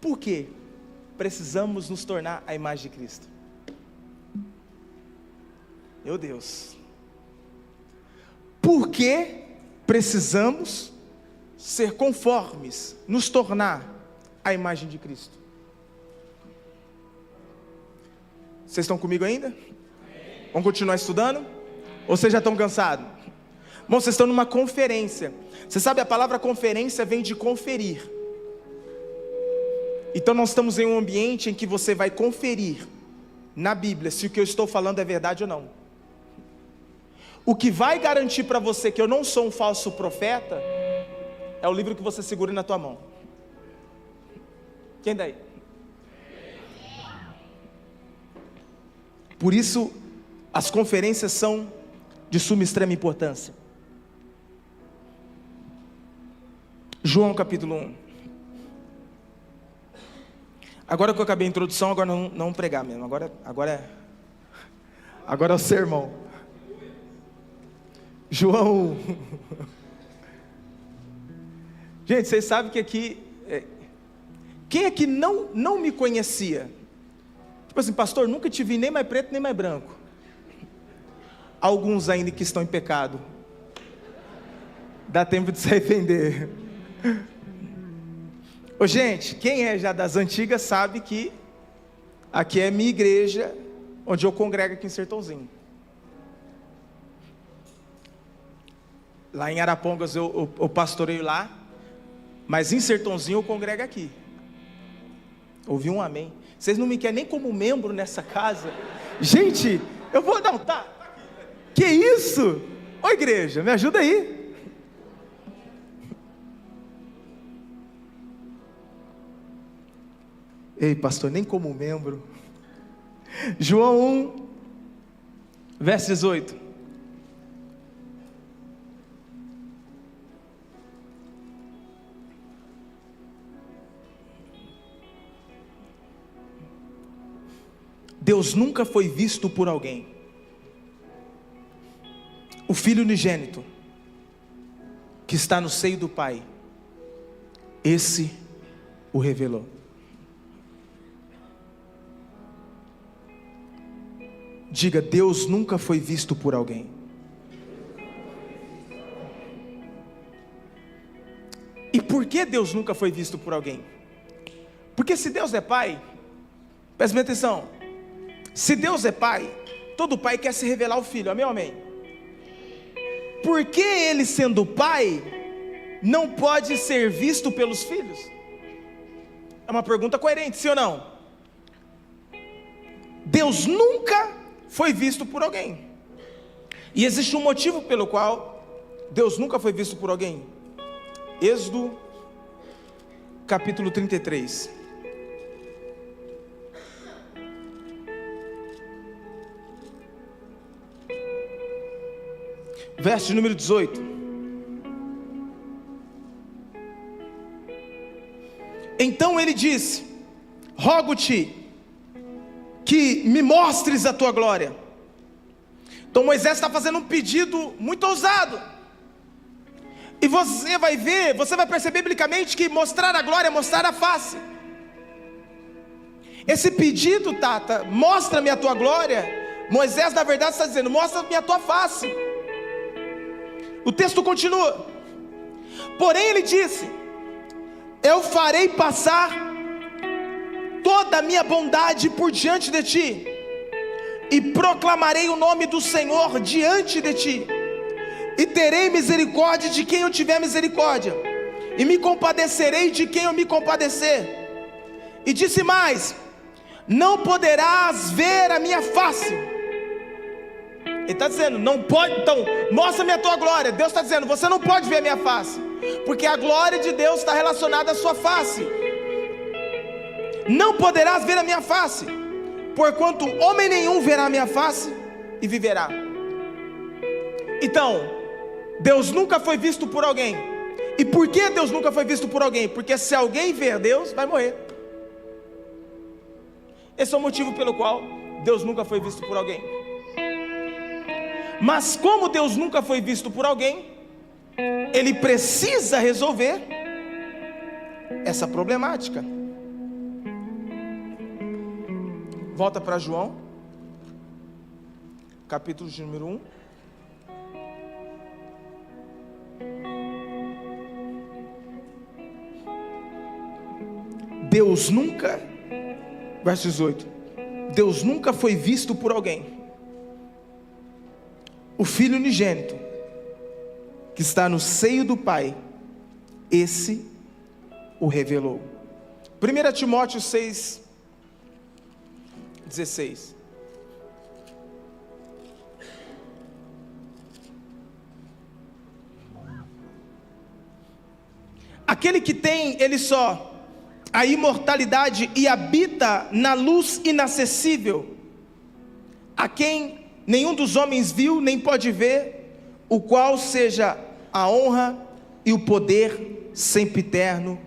Por que precisamos nos tornar a imagem de Cristo? Meu Deus, por que precisamos ser conformes, nos tornar a imagem de Cristo? Vocês estão comigo ainda? Vamos continuar estudando? Ou vocês já estão cansados? Bom, vocês estão numa conferência. Você sabe, a palavra conferência vem de conferir. Então nós estamos em um ambiente em que você vai conferir na Bíblia se o que eu estou falando é verdade ou não. O que vai garantir para você que eu não sou um falso profeta é o livro que você segura na tua mão. Quem daí? Por isso, as conferências são de suma e extrema importância. João capítulo 1. Agora que eu acabei a introdução, agora não pregar mesmo. Agora é o sermão. João. Gente, vocês sabem que aqui, quem aqui não me conhecia? Tipo assim, pastor, nunca te vi nem mais preto nem mais branco. Alguns ainda que estão em pecado. Dá tempo de se arrepender. Ô, gente, quem é já das antigas sabe que aqui é minha igreja, onde eu congrego aqui em Sertãozinho. Lá em Arapongas eu pastoreio lá, mas em Sertãozinho eu congrego aqui. Ouvi um amém. Vocês não me querem nem como membro nessa casa? Gente, eu vou... Não, tá. Que isso? Ô, igreja, me ajuda aí. Ei, pastor, nem como membro. João 1, verso 18. Deus nunca foi visto por alguém. O Filho unigênito, que está no seio do Pai, esse o revelou. Diga, Deus nunca foi visto por alguém. E por que Deus nunca foi visto por alguém? Porque se Deus é Pai, preste atenção, se Deus é Pai, todo Pai quer se revelar ao Filho, amém ou amém? Por que Ele sendo Pai, não pode ser visto pelos filhos? É uma pergunta coerente, sim ou não? Deus nunca foi visto por alguém. E existe um motivo pelo qual Deus nunca foi visto por alguém. Êxodo, capítulo 33. Verso de número 18. Então ele disse: rogo-te que me mostres a tua glória. Então Moisés está fazendo um pedido muito ousado. E você vai ver, você vai perceber biblicamente que mostrar a glória é mostrar a face. Esse pedido, Tata, mostra-me a tua glória. Moisés na verdade está dizendo, mostra-me a tua face. O texto continua. Porém ele disse: eu farei passar toda a minha bondade por diante de ti, e proclamarei o nome do Senhor diante de ti, e terei misericórdia de quem eu tiver misericórdia, e me compadecerei de quem eu me compadecer. E disse mais: não poderás ver a minha face. Ele está dizendo, não pode, então, mostra-me a tua glória. Deus está dizendo, você não pode ver a minha face, porque a glória de Deus está relacionada à sua face. Não poderás ver a minha face, porquanto homem nenhum verá a minha face e viverá. Então, Deus nunca foi visto por alguém. E por que Deus nunca foi visto por alguém? Porque se alguém ver Deus, vai morrer. Esse é o motivo pelo qual Deus nunca foi visto por alguém. Mas como Deus nunca foi visto por alguém, Ele precisa resolver essa problemática. Volta para João, capítulo de número 1. Deus nunca, verso 18, Deus nunca foi visto por alguém. O Filho unigênito, que está no seio do Pai, esse o revelou. 1 Timóteo 6, 16. Aquele que tem ele só a imortalidade e habita na luz inacessível, a quem nenhum dos homens viu nem pode ver, o qual seja a honra e o poder sempre eterno.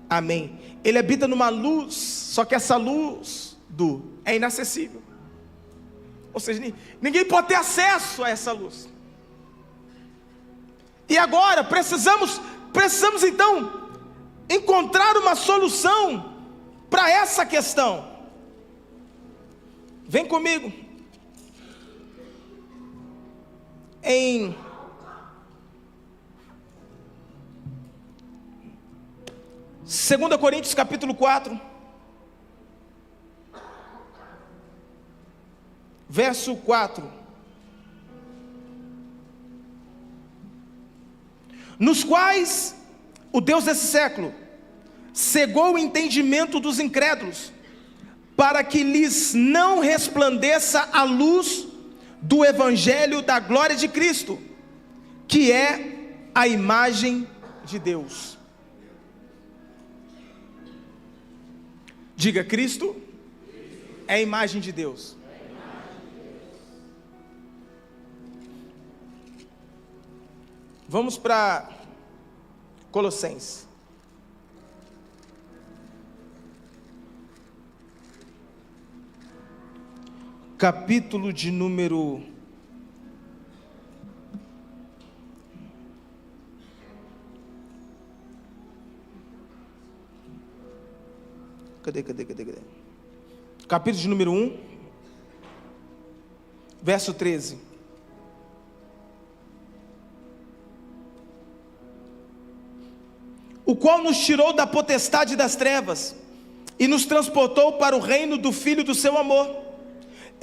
Amém. Ele habita numa luz, só que essa luz é inacessível. Ou seja, ninguém pode ter acesso a essa luz. E agora precisamos então encontrar uma solução para essa questão. Vem comigo. Em Segunda Coríntios capítulo 4, verso 4. Nos quais o Deus desse século cegou o entendimento dos incrédulos, para que lhes não resplandeça a luz do evangelho da glória de Cristo, que é a imagem de Deus. Diga: Cristo é a imagem de Deus. Vamos para Colossenses. Capítulo de número... Cadê? Capítulo de número 1, verso 13. O qual nos tirou da potestade das trevas e nos transportou para o reino do Filho do seu amor,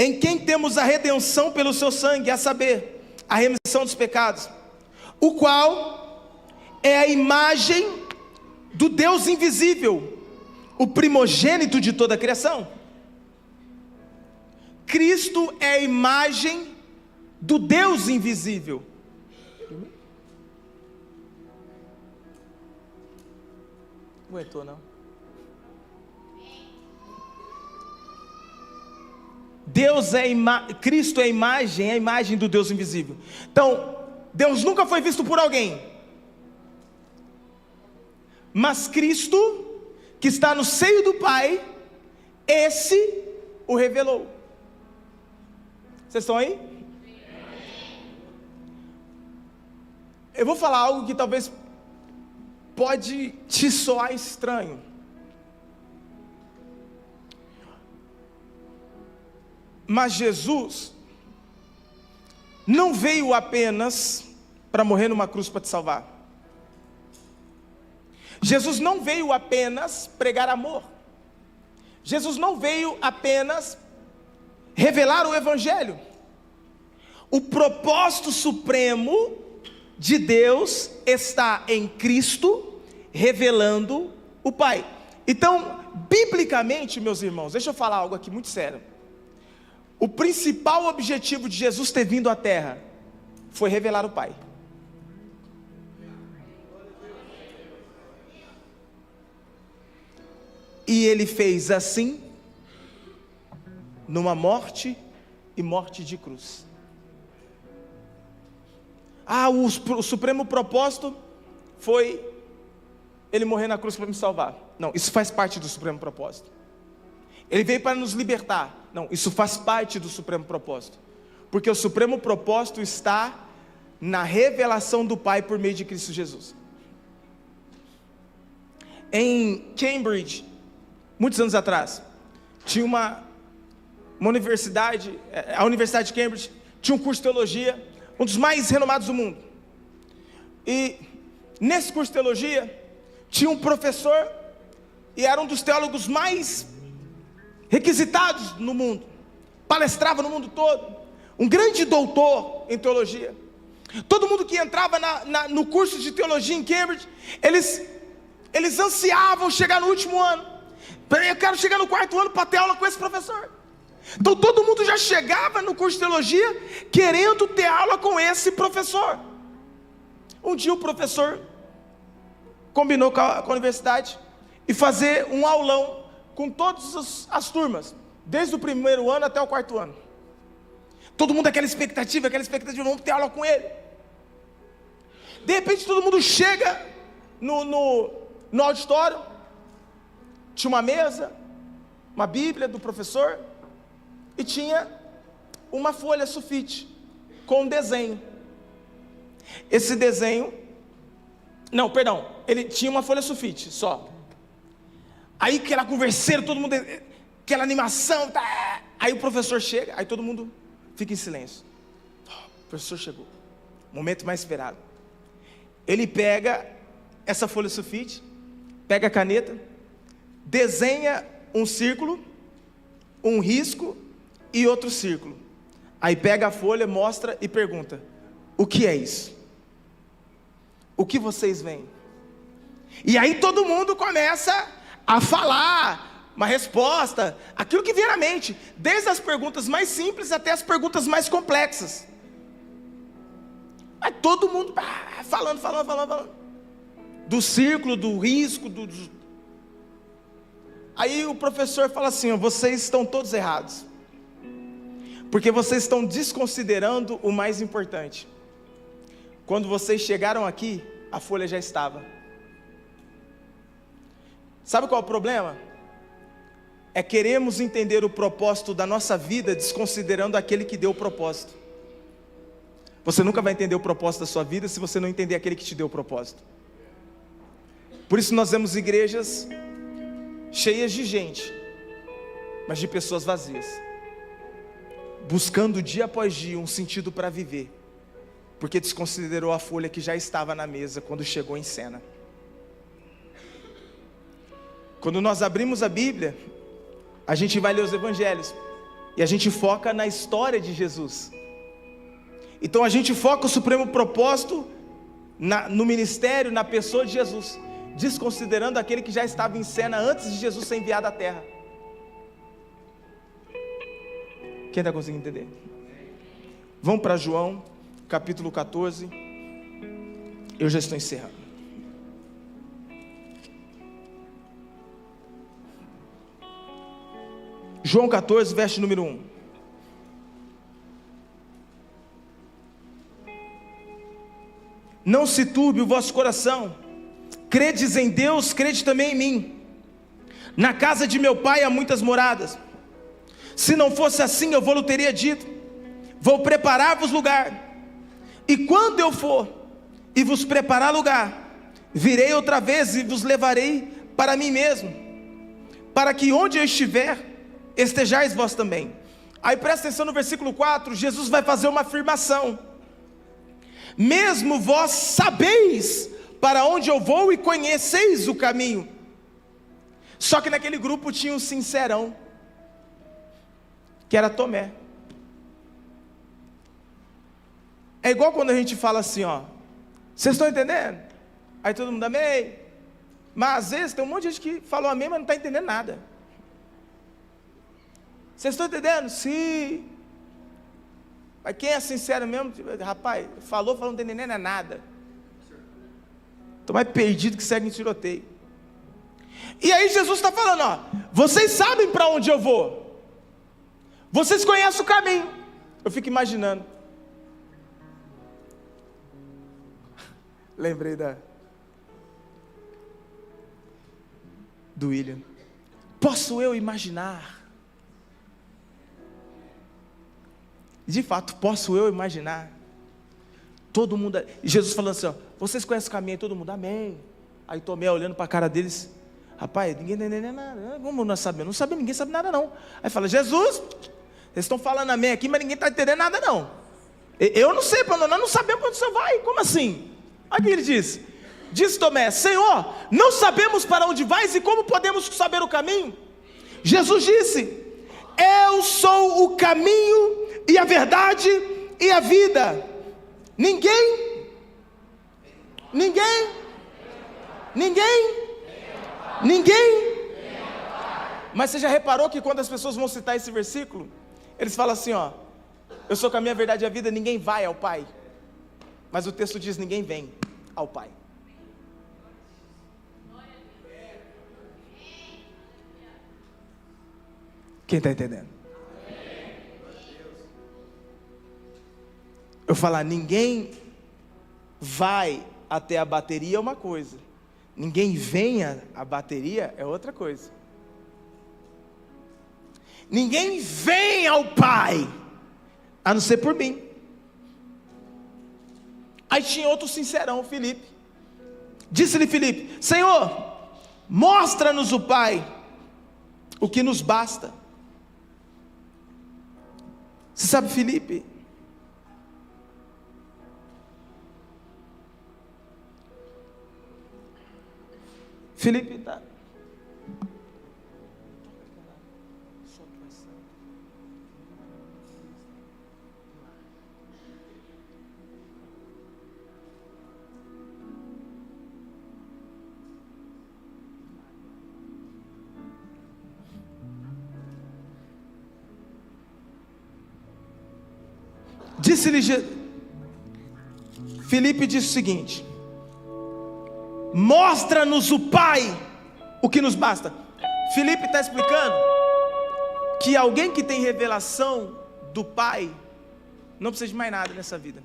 em quem temos a redenção pelo seu sangue, a saber, a remissão dos pecados, o qual é a imagem do Deus invisível, o primogênito de toda a criação. Cristo é a imagem do Deus invisível. Não aguentou, não? Cristo é a imagem do Deus invisível. Então, Deus nunca foi visto por alguém, mas Cristo, que está no seio do Pai, esse o revelou. Vocês estão aí? Eu vou falar algo que talvez pode te soar estranho. Mas Jesus não veio apenas para morrer numa cruz para te salvar. Jesus não veio apenas pregar amor. Jesus não veio apenas revelar o Evangelho. O propósito supremo de Deus está em Cristo, revelando o Pai. Então, biblicamente, meus irmãos, deixa eu falar algo aqui muito sério. O principal objetivo de Jesus ter vindo à terra foi revelar o Pai. E ele fez assim, numa morte e morte de cruz. O supremo propósito foi ele morrer na cruz para me salvar. Não, isso faz parte do supremo propósito. Ele veio para nos libertar. Não, isso faz parte do supremo propósito. Porque o supremo propósito está na revelação do Pai por meio de Cristo Jesus. Em Cambridge, muitos anos atrás, tinha uma universidade, a Universidade de Cambridge, tinha um curso de teologia, um dos mais renomados do mundo. E nesse curso de teologia, tinha um professor, e era um dos teólogos mais requisitados no mundo, palestrava no mundo todo, um grande doutor em teologia. Todo mundo que entrava no curso de teologia em Cambridge, eles ansiavam chegar no último ano. Eu quero chegar no quarto ano para ter aula com esse professor. Então todo mundo já chegava no curso de teologia querendo ter aula com esse professor. Um dia o professor combinou com a universidade e fazer um aulão com todas as turmas, desde o primeiro ano até o quarto ano. Todo mundo aquela expectativa, vamos ter aula com ele. De repente todo mundo chega no auditório, tinha uma mesa, uma bíblia do professor, e tinha uma folha sulfite, com um desenho. Esse desenho, ele tinha uma folha sulfite só. Aí aquela converseira, todo mundo, aquela animação, Aí o professor chega, aí todo mundo fica em silêncio. O professor chegou, momento mais esperado. Ele pega essa folha sulfite, pega a caneta, desenha um círculo, um risco e outro círculo. Aí pega a folha, mostra e pergunta: o que é isso? O que vocês veem? E aí todo mundo começa a falar uma resposta, aquilo que vier à mente, desde as perguntas mais simples até as perguntas mais complexas. Aí todo mundo falando, do círculo, do risco, Aí o professor fala assim: vocês estão todos errados, porque vocês estão desconsiderando o mais importante. Quando vocês chegaram aqui, a folha já estava. Sabe qual é o problema? É queremos entender o propósito da nossa vida desconsiderando aquele que deu o propósito. Você nunca vai entender o propósito da sua vida se você não entender aquele que te deu o propósito. Por isso nós vemos igrejas cheias de gente, mas de pessoas vazias, buscando dia após dia um sentido para viver, porque desconsiderou a folha que já estava na mesa quando chegou em cena. Quando nós abrimos a Bíblia, a gente vai ler os evangelhos e a gente foca na história de Jesus. Então a gente foca o supremo propósito no ministério, na pessoa de Jesus, desconsiderando aquele que já estava em cena antes de Jesus ser enviado à terra. Quem está conseguindo entender? Vamos para João, capítulo 14. Eu já estou encerrando. João 14, verso número 1. Não se turbe o vosso coração, credes em Deus, crede também em mim. Na casa de meu pai há muitas moradas. Se não fosse assim, eu vou-lhe teria dito: vou preparar-vos lugar. E quando eu for e vos preparar lugar, virei outra vez e vos levarei para mim mesmo, para que onde eu estiver, estejais vós também. Aí presta atenção no versículo 4, Jesus vai fazer uma afirmação: mesmo vós sabeis para onde eu vou e conheceis o caminho. Só que naquele grupo tinha um sincerão, que era Tomé. É igual quando a gente fala assim, vocês estão entendendo? Aí todo mundo amém. Mas às vezes tem um monte de gente que falou amém, mas não está entendendo nada. Vocês estão entendendo? Sim. Mas quem é sincero mesmo, rapaz, falou, não está entendendo nada. Estou mais perdido que segue em tiroteio. E aí Jesus está falando, vocês sabem para onde eu vou, vocês conhecem o caminho. Eu fico imaginando, lembrei do William. Posso eu imaginar? De fato, posso eu imaginar? Todo mundo, Jesus falando assim, vocês conhecem o caminho? Todo mundo, amém. Aí Tomé olhando para a cara deles, rapaz, ninguém entende nada. Como nós sabemos? Não sabemos, ninguém sabe nada não. Aí fala, Jesus, vocês estão falando amém aqui, mas ninguém está entendendo nada não. Eu não sei, nós não sabemos para onde você vai. Como assim? Aí ele diz, Tomé, Senhor, não sabemos para onde vais e como podemos saber o caminho? Jesus disse, eu sou o caminho e a verdade e a vida. Ninguém. Mas você já reparou que quando as pessoas vão citar esse versículo, eles falam assim, eu sou o caminho, a verdade e a vida, ninguém vai ao Pai. Mas o texto diz, ninguém vem ao Pai. Quem está entendendo? Eu falar, ninguém vai até a bateria é uma coisa, ninguém vem à bateria é outra coisa. Ninguém vem ao Pai, a não ser por mim. Aí tinha outro sincerão, Filipe. Disse-lhe Filipe, Senhor, mostra-nos o Pai, o que nos basta. Você sabe, Felipe está... Felipe disse o seguinte: mostra-nos o Pai, o que nos basta. Felipe está explicando que alguém que tem revelação do Pai não precisa de mais nada nessa vida.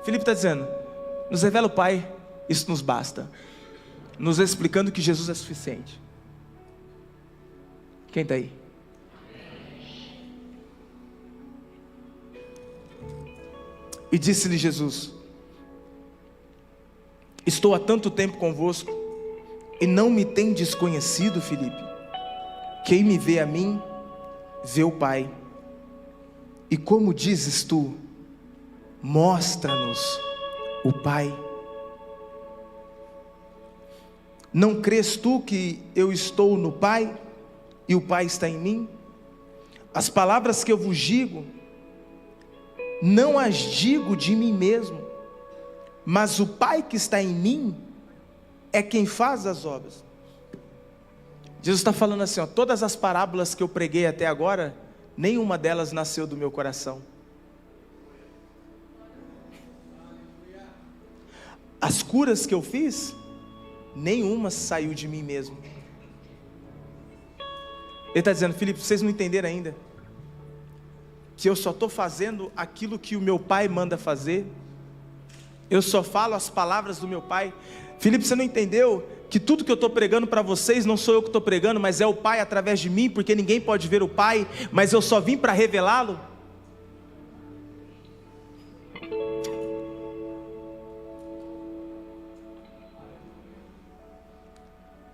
Felipe está dizendo: nos revela o Pai, isso nos basta. Nos explicando que Jesus é suficiente. Quem está aí? E disse-lhe Jesus: estou há tanto tempo convosco, e não me tendes conhecido, Filipe. Quem me vê a mim, vê o Pai. E como dizes tu, mostra-nos o Pai. Não crês tu que eu estou no Pai, e o Pai está em mim? As palavras que eu vos digo, não as digo de mim mesmo, mas o Pai que está em mim é quem faz as obras. Jesus está falando assim, ó, todas as parábolas que eu preguei até agora, nenhuma delas nasceu do meu coração. As curas que eu fiz, nenhuma saiu de mim mesmo. Ele está dizendo: Filipe, vocês não entenderam ainda que eu só estou fazendo aquilo que o meu Pai manda fazer. Eu só falo as palavras do meu Pai. Filipe, você não entendeu que tudo que eu estou pregando para vocês não sou eu que estou pregando, mas é o Pai através de mim, porque ninguém pode ver o Pai, mas eu só vim para revelá-lo?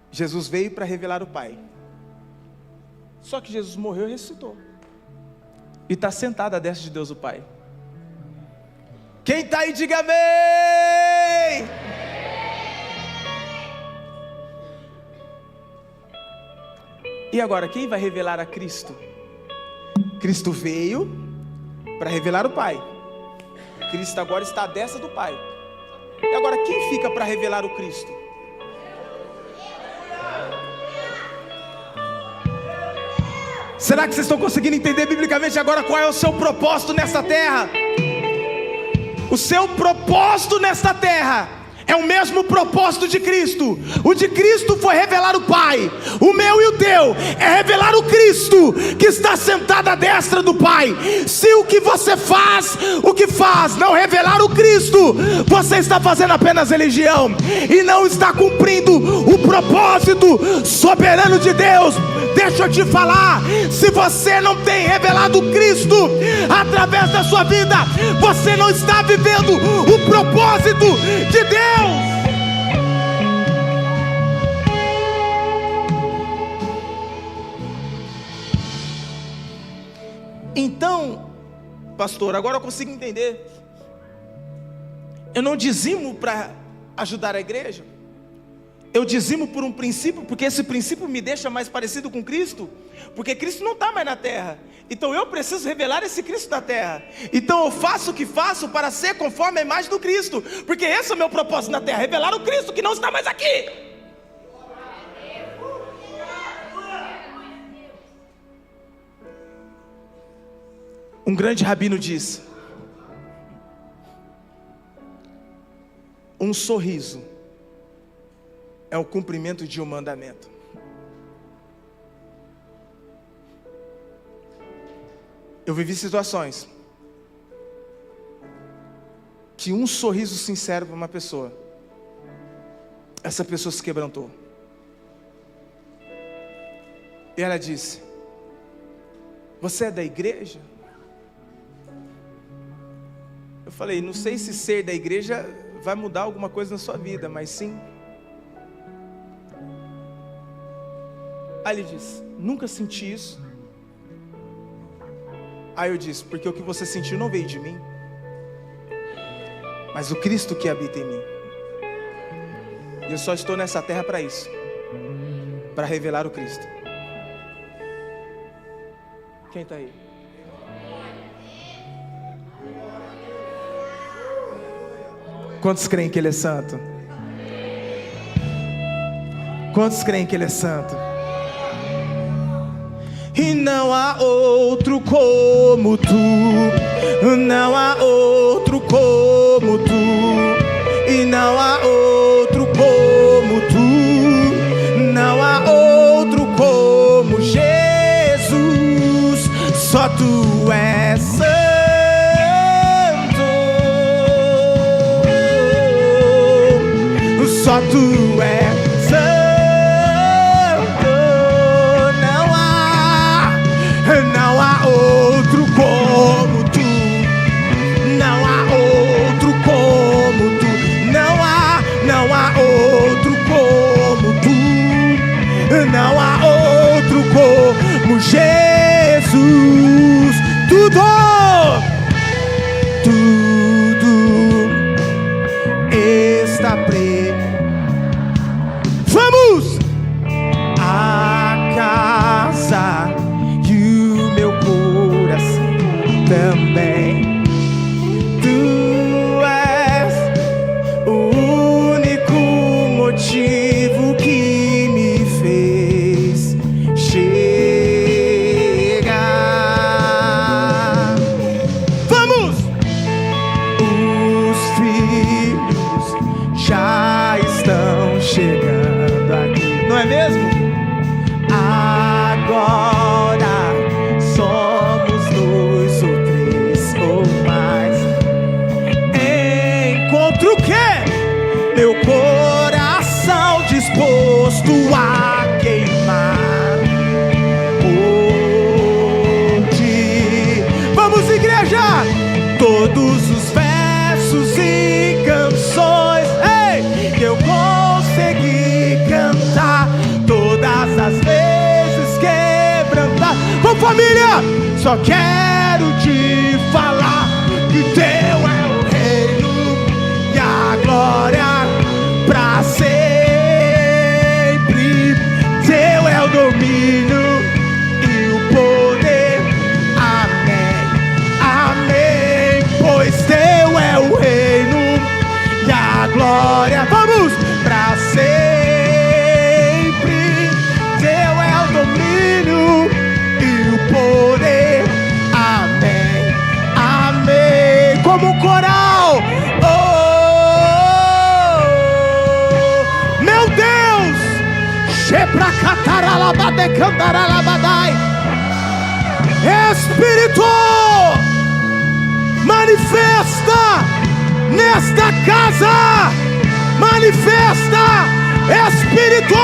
Jesus veio para revelar o Pai. Só que Jesus morreu e ressuscitou, e está sentado à destra de Deus o Pai. Quem está aí, diga amém. E agora, quem vai revelar a Cristo? Cristo veio para revelar o Pai. Cristo agora está à destra do Pai. E agora, quem fica para revelar o Cristo? Será que vocês estão conseguindo entender biblicamente agora qual é o seu propósito nessa terra? O seu propósito nesta terra é o mesmo propósito de Cristo. O de Cristo foi revelar o Pai. O meu e o teu é revelar o Cristo que está sentado à destra do Pai. Se o que você faz, o que faz, não revelar o Cristo, você está fazendo apenas religião e não está cumprindo o propósito soberano de Deus. Deixa eu te falar, se você não tem revelado Cristo através da sua vida, você não está vivendo o propósito de Deus. Então, pastor, agora eu consigo entender. Eu não dizimo para ajudar a igreja. Eu dizimo por um princípio, porque esse princípio me deixa mais parecido com Cristo, porque Cristo não está mais na terra, então eu preciso revelar esse Cristo na terra. Então eu faço o que faço para ser conforme a imagem do Cristo, porque esse é o meu propósito na terra, revelar o Cristo que não está mais aqui. Um grande rabino disse: um sorriso é o cumprimento de um mandamento. Eu vivi situações que um sorriso sincero para uma pessoa, essa pessoa se quebrantou. E ela disse: você é da igreja? Eu falei: não sei se ser da igreja vai mudar alguma coisa na sua vida, mas sim. Aí ele disse: nunca senti isso. Aí eu disse: porque o que você sentiu não veio de mim, mas o Cristo que habita em mim. E eu só estou nessa terra para isso, para revelar o Cristo. Quem está aí? Quantos creem que Ele é santo? Quantos creem que Ele é santo? E não há outro como tu, não há outro como tu, e não há outro como tu, não há outro como Jesus, só tu és santo, só tu és. Não há outro como tu, não há outro como tu, não há outro como tu, não há outro como Jesus. Tudo está preto. Vamos a casa também. Tu és o único motivo que me fez chegar. Vamos! Os filhos já estão chegando aqui, não é mesmo? Agora somos dois ou três ou mais. Encontro o quê? Meu coração disposto a queimar por ti. Vamos, igreja! Todos os versos e canções, ei, que eu consegui cantar, todas as vezes quebrantar. Vamos, família! Só quero te falar que teu é o reino e a glória pra sempre. Teu é o domínio e o poder. Amém, amém. Pois teu é o reino e a glória. Vamos! Pra sempre. Teu é o domínio e o poder. Amém, amém. Como um coral. Oh, meu Deus. Espírito, manifesta nesta casa. Manifesta, Espírito.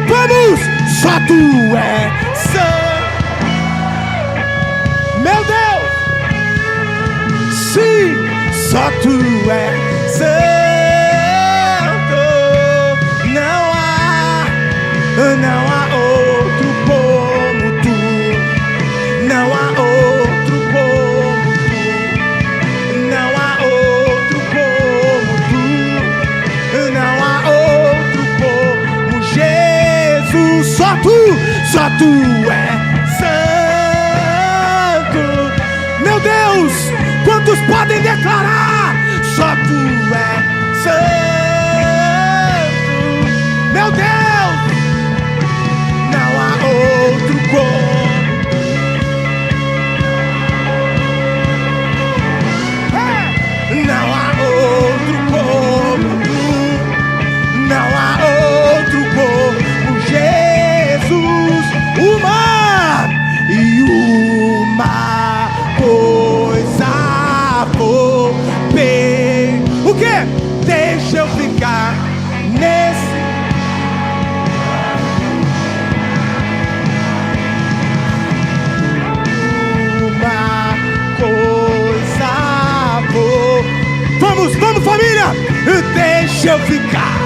Vamos! Só tu és santo, meu Deus. Sim, só tu és santo. Não há outro como tu. Não há outro como tu. Não há outro como tu. Não há outro como Jesus. Só tu és santo. Meu Deus, quantos podem declarar? Só tu és santo. Meu Deus, não há outro como. Não há outro como tu. Não há outro como Jesus. Uma coisa vou pedir. O quê? Deixa eu ficar nesse. Uma coisa vou. Vamos, família! Deixa eu ficar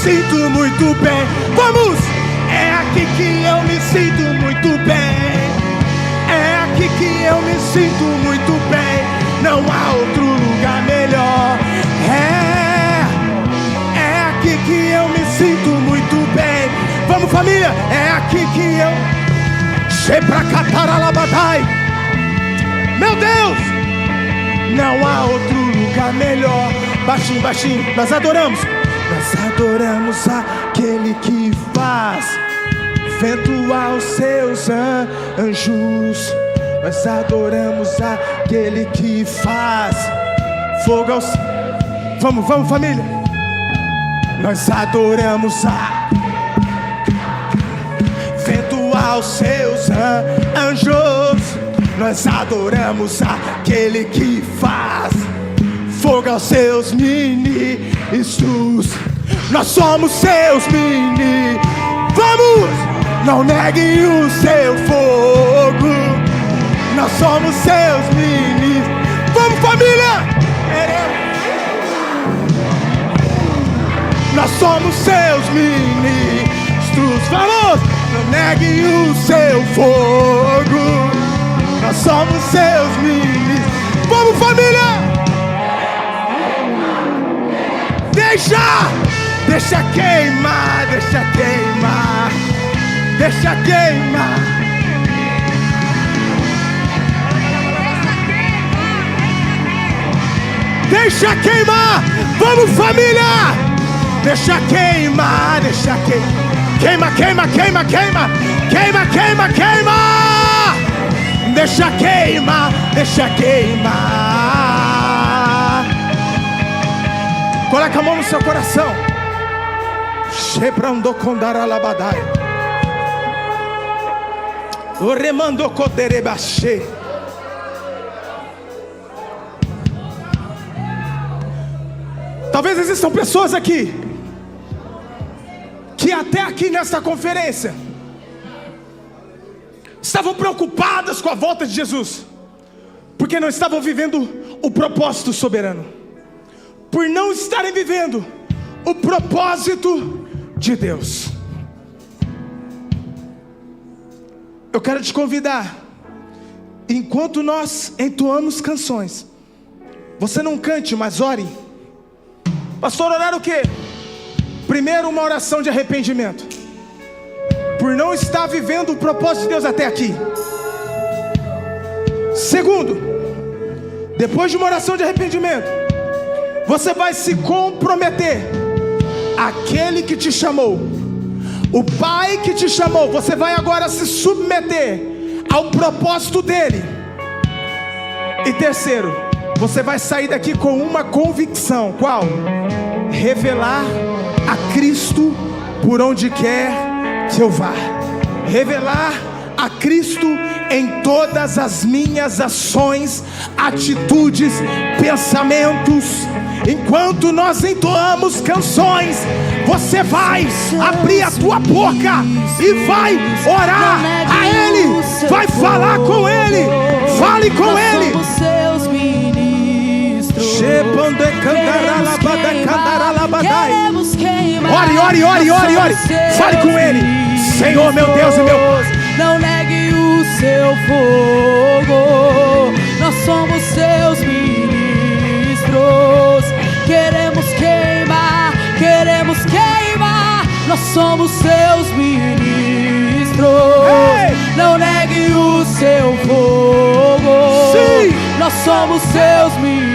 sinto muito bem. Vamos! É aqui que eu me sinto muito bem. É aqui que eu me sinto muito bem. Não há outro lugar melhor. É aqui que eu me sinto muito bem. Vamos, família! É aqui que eu... Sheprakataralabadai. Meu Deus! Não há outro lugar melhor. Baixinho, baixinho. Nós adoramos aquele que faz vento aos seus anjos. Nós adoramos aquele que faz fogo aos... Vamos, família. Nós adoramos vento aos seus anjos. Nós adoramos aquele que faz fogo aos seus ministros. Nós somos seus ministros. Vamos! Não negue o seu fogo. Nós somos seus ministros. Vamos, família! Nós somos seus ministros. Vamos! Não negue o seu fogo. Nós somos seus ministros. Vamos, família! Deixa queimar, deixa queimar, deixa queimar. Deixa queimar, vamos, família! Deixa queimar, deixa queimar. Queima, queima, queima, queima, queima, queima, queima. Deixa queimar, deixa queimar. Coloca a mão no seu coração. Shebrando kondaralabadai. O remando koderebache. Talvez existam pessoas aqui que até aqui nesta conferência estavam preocupadas com a volta de Jesus, porque não estavam vivendo o propósito soberano, por não estarem vivendo o propósito de Deus. Eu quero te convidar, enquanto nós entoamos canções, você não cante, mas ore. Pastor, orar o quê? Primeiro, uma oração de arrependimento, por não estar vivendo o propósito de Deus até aqui. Segundo, depois de uma oração de arrependimento, você vai se comprometer. Aquele que te chamou, o Pai que te chamou, você vai agora se submeter ao propósito dele. E terceiro, você vai sair daqui com uma convicção. Qual? Revelar a Cristo por onde quer que eu vá. Revelar a Cristo em todas as minhas ações, atitudes, pensamentos. Enquanto nós entoamos canções, você vai abrir a tua boca e vai orar a Ele, vai falar com Ele, fale com Ele. Ore, ore, ore, ore, ore. Fale com Ele. Senhor, meu Deus e meu Pai, não negue o seu fogo. Nós somos seus ministros. Queremos queimar, queremos queimar. Nós somos seus ministros. Não negue o seu fogo. Sim. Nós somos seus ministros.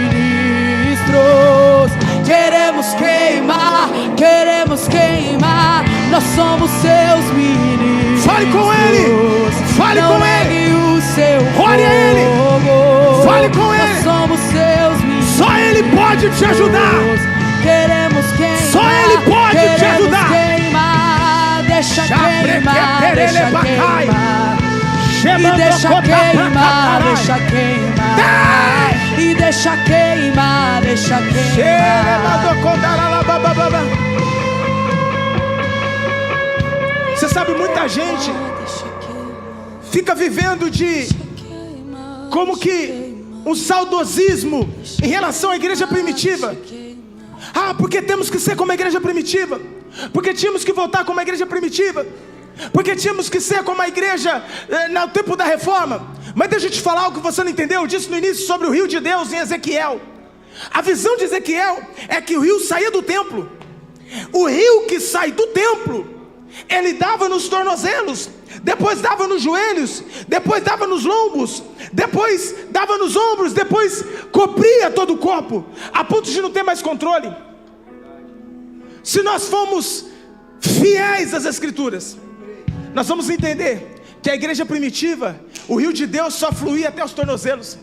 Queremos queimar, queremos queimar. Nós somos seus ministros. Fale com Ele, fale não com Ele. O seu ore a Ele, fale com Ele. Nós somos seus ministros. Só Ele pode te ajudar. Queremos queimar, só Ele pode te ajudar. Queimar, deixa queimar, deixa queimar. E deixa queimar, deixa queimar. E deixa queimar, deixa queimar. Você sabe, muita gente fica vivendo de como que um saudosismo em relação à igreja primitiva. Ah, porque temos que ser como a igreja primitiva, porque tínhamos que voltar como a igreja primitiva, porque tínhamos que ser como a igreja no tempo da reforma. Mas deixa eu te falar algo que você não entendeu. Eu disse no início sobre o rio de Deus em Ezequiel. A visão de Ezequiel é que o rio saía do templo. O rio que sai do templo, ele dava nos tornozelos, depois dava nos joelhos, depois dava nos lombos, depois dava nos ombros, depois cobria todo o corpo, a ponto de não ter mais controle. Se nós formos fiéis às Escrituras, nós vamos entender que a igreja primitiva, o rio de Deus só fluía até os tornozelos,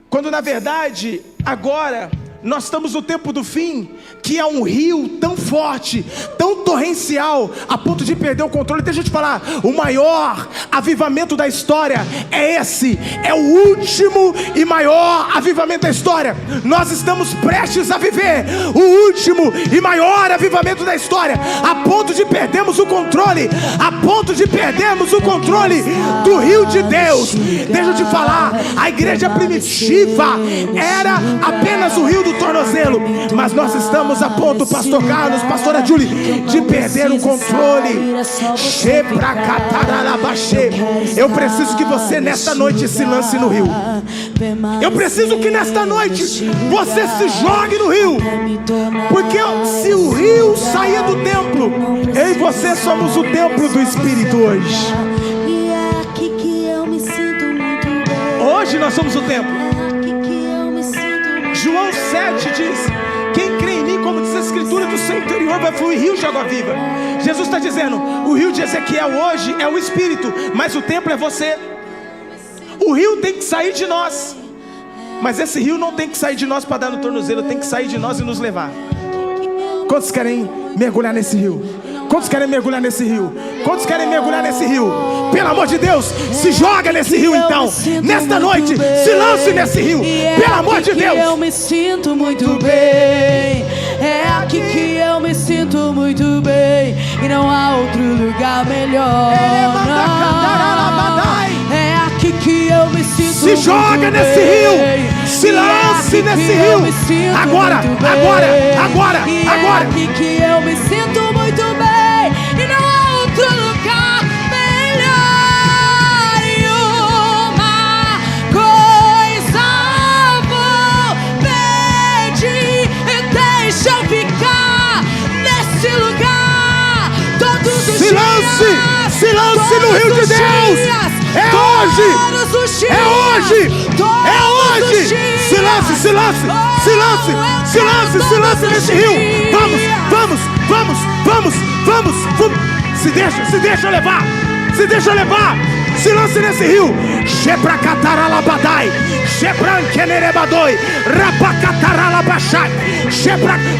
quando na verdade agora nós estamos no tempo do fim, que é um rio tão forte, tão torrencial, a ponto de perder o controle. Deixa eu te falar, o maior avivamento da história é esse, é o último e maior avivamento da história. Nós estamos prestes a viver o último e maior avivamento da história, a ponto de perdermos o controle, a ponto de perdermos o controle do rio de Deus. Deixa eu te falar, a igreja primitiva era apenas o rio do tornozelo, mas nós estamos a ponto, pastor Carlos, pastora Julie, de perder o controle. Eu preciso que você nesta noite se lance no rio. Eu preciso que nesta noite você se jogue no rio, porque se o rio sair do templo, eu e você somos o templo do Espírito hoje. Hoje nós somos o templo. João 7 diz: quem crê em mim, como diz a Escritura, do seu interior vai fluir rio de água viva. Jesus está dizendo, o rio de Ezequiel hoje é o Espírito, mas o templo é você. O rio tem que sair de nós, mas esse rio não tem que sair de nós para dar no tornozelo, tem que sair de nós e nos levar. Quantos querem mergulhar nesse rio? Quantos querem mergulhar nesse rio? Quantos querem mergulhar nesse rio? Pelo amor de Deus, se joga nesse rio então. Nesta noite, se lance nesse rio. Pelo amor de Deus. Eu me sinto muito bem. É aqui que eu me sinto muito bem. E não há outro lugar melhor. É aqui que eu me sinto muito bem. Se joga nesse rio. Se lance nesse rio. Agora, agora, agora, agora. É aqui que eu me sinto muito bem. E não há outro lugar melhor. E uma coisa vou pedir, e deixa eu ficar nesse lugar todos os dias. Se lance no rio de Deus. É hoje. É hoje. É hoje. Se lance, se lance, se lance, se lance, se lance nesse rio. Vamos, vamos, vamos, vamos, vamos, vamos. Se deixa levar. Se deixa levar. Se lance nesse rio. Sheprakataralabadai. Sheprankenerebadoi. Rapakataralabashai.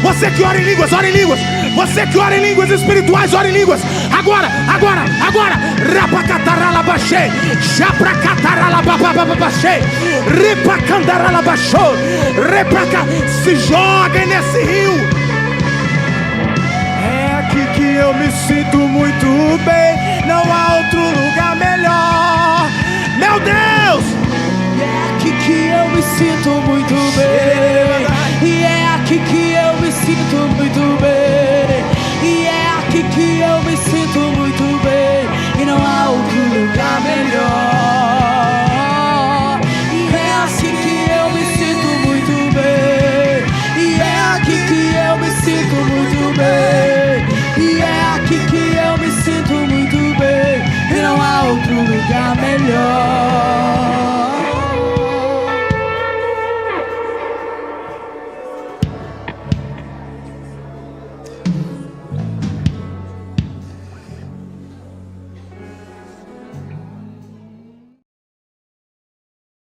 Você que ora em línguas, ora em línguas. Você que ora em línguas espirituais, ora em línguas. Agora, agora, agora. Rapakataralabashai. Shaprakataralababababashai. Ripakandaralabashoi. Se joga nesse rio. Que eu me sinto muito bem, não há outro lugar melhor. Meu Deus! E é aqui que eu me sinto muito bem. E é aqui que eu me sinto muito bem. E é aqui que eu me sinto muito bem. E não há outro lugar melhor. E é assim que eu me sinto muito bem. E é aqui que eu me sinto muito bem. E é aqui que eu me sinto muito bem. E não há outro lugar melhor.